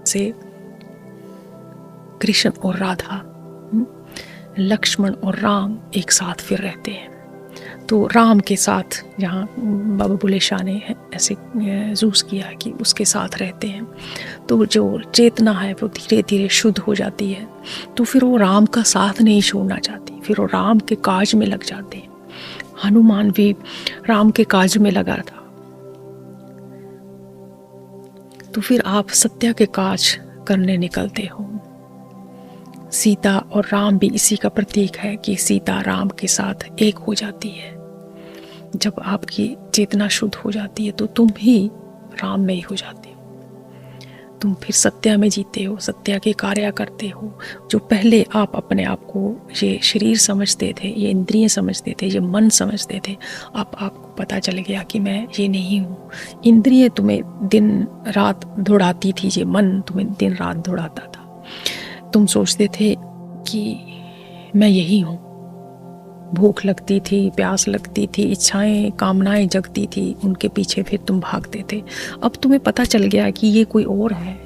से कृष्ण और राधा, लक्ष्मण और राम एक साथ फिर रहते हैं। तो राम के साथ यहाँ बाबा बुल्ले शाह ने ऐसे जूस किया है कि उसके साथ रहते हैं। तो जो चेतना है वो धीरे धीरे शुद्ध हो जाती है। तो फिर वो राम का साथ नहीं छोड़ना चाहती, फिर वो राम के काज में लग जाते हैं। हनुमान भी राम के काज में लगा था। तो फिर आप सत्या के काज करने निकलते हो। सीता और राम भी इसी का प्रतीक है कि सीता राम के साथ एक हो जाती है। जब आपकी चेतना शुद्ध हो जाती है तो तुम भी राम में ही हो जाते हो, तुम फिर सत्या में जीते हो, सत्या के कार्य करते हो। जो पहले आप अपने आप को ये शरीर समझते थे, ये इंद्रिय समझते थे, ये मन समझते थे, अब आपको पता चल गया कि मैं ये नहीं हूँ। इंद्रिय तुम्हें दिन रात दौड़ाती थी, ये मन तुम्हें दिन रात दौड़ाता था। तुम सोचते थे कि मैं यही हूँ, भूख लगती थी, प्यास लगती थी, इच्छाएं कामनाएं जगती थी, उनके पीछे फिर तुम भागते थे। अब तुम्हें पता चल गया कि ये कोई और है,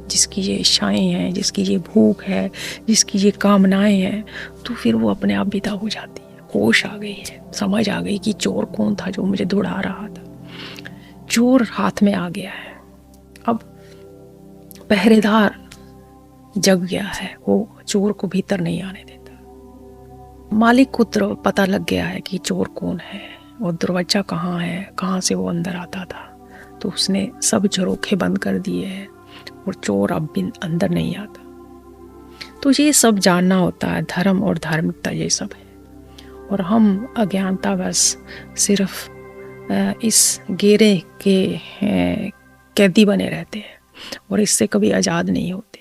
जिसकी ये इच्छाएं हैं, जिसकी ये भूख है, जिसकी ये कामनाएं हैं। तो फिर वो अपने आप विदा हो जाती है। होश आ गई है, समझ आ गई कि चोर कौन था जो मुझे दौड़ा रहा था। चोर हाथ में आ गया है, अब पहरेदार जग गया है, वो चोर को भीतर नहीं आने देता। मालिक को पता लग गया है कि चोर कौन है और दरवाजा कहाँ है, कहाँ से वो अंदर आता था। तो उसने सब झरोखे बंद कर दिए हैं और चोर अब भी अंदर नहीं आता। तो ये सब जानना होता है, धर्म और धार्मिकता ये सब है। और हम अज्ञानता बस सिर्फ इस घेरे के कैदी बने रहते हैं और इससे कभी आज़ाद नहीं होते।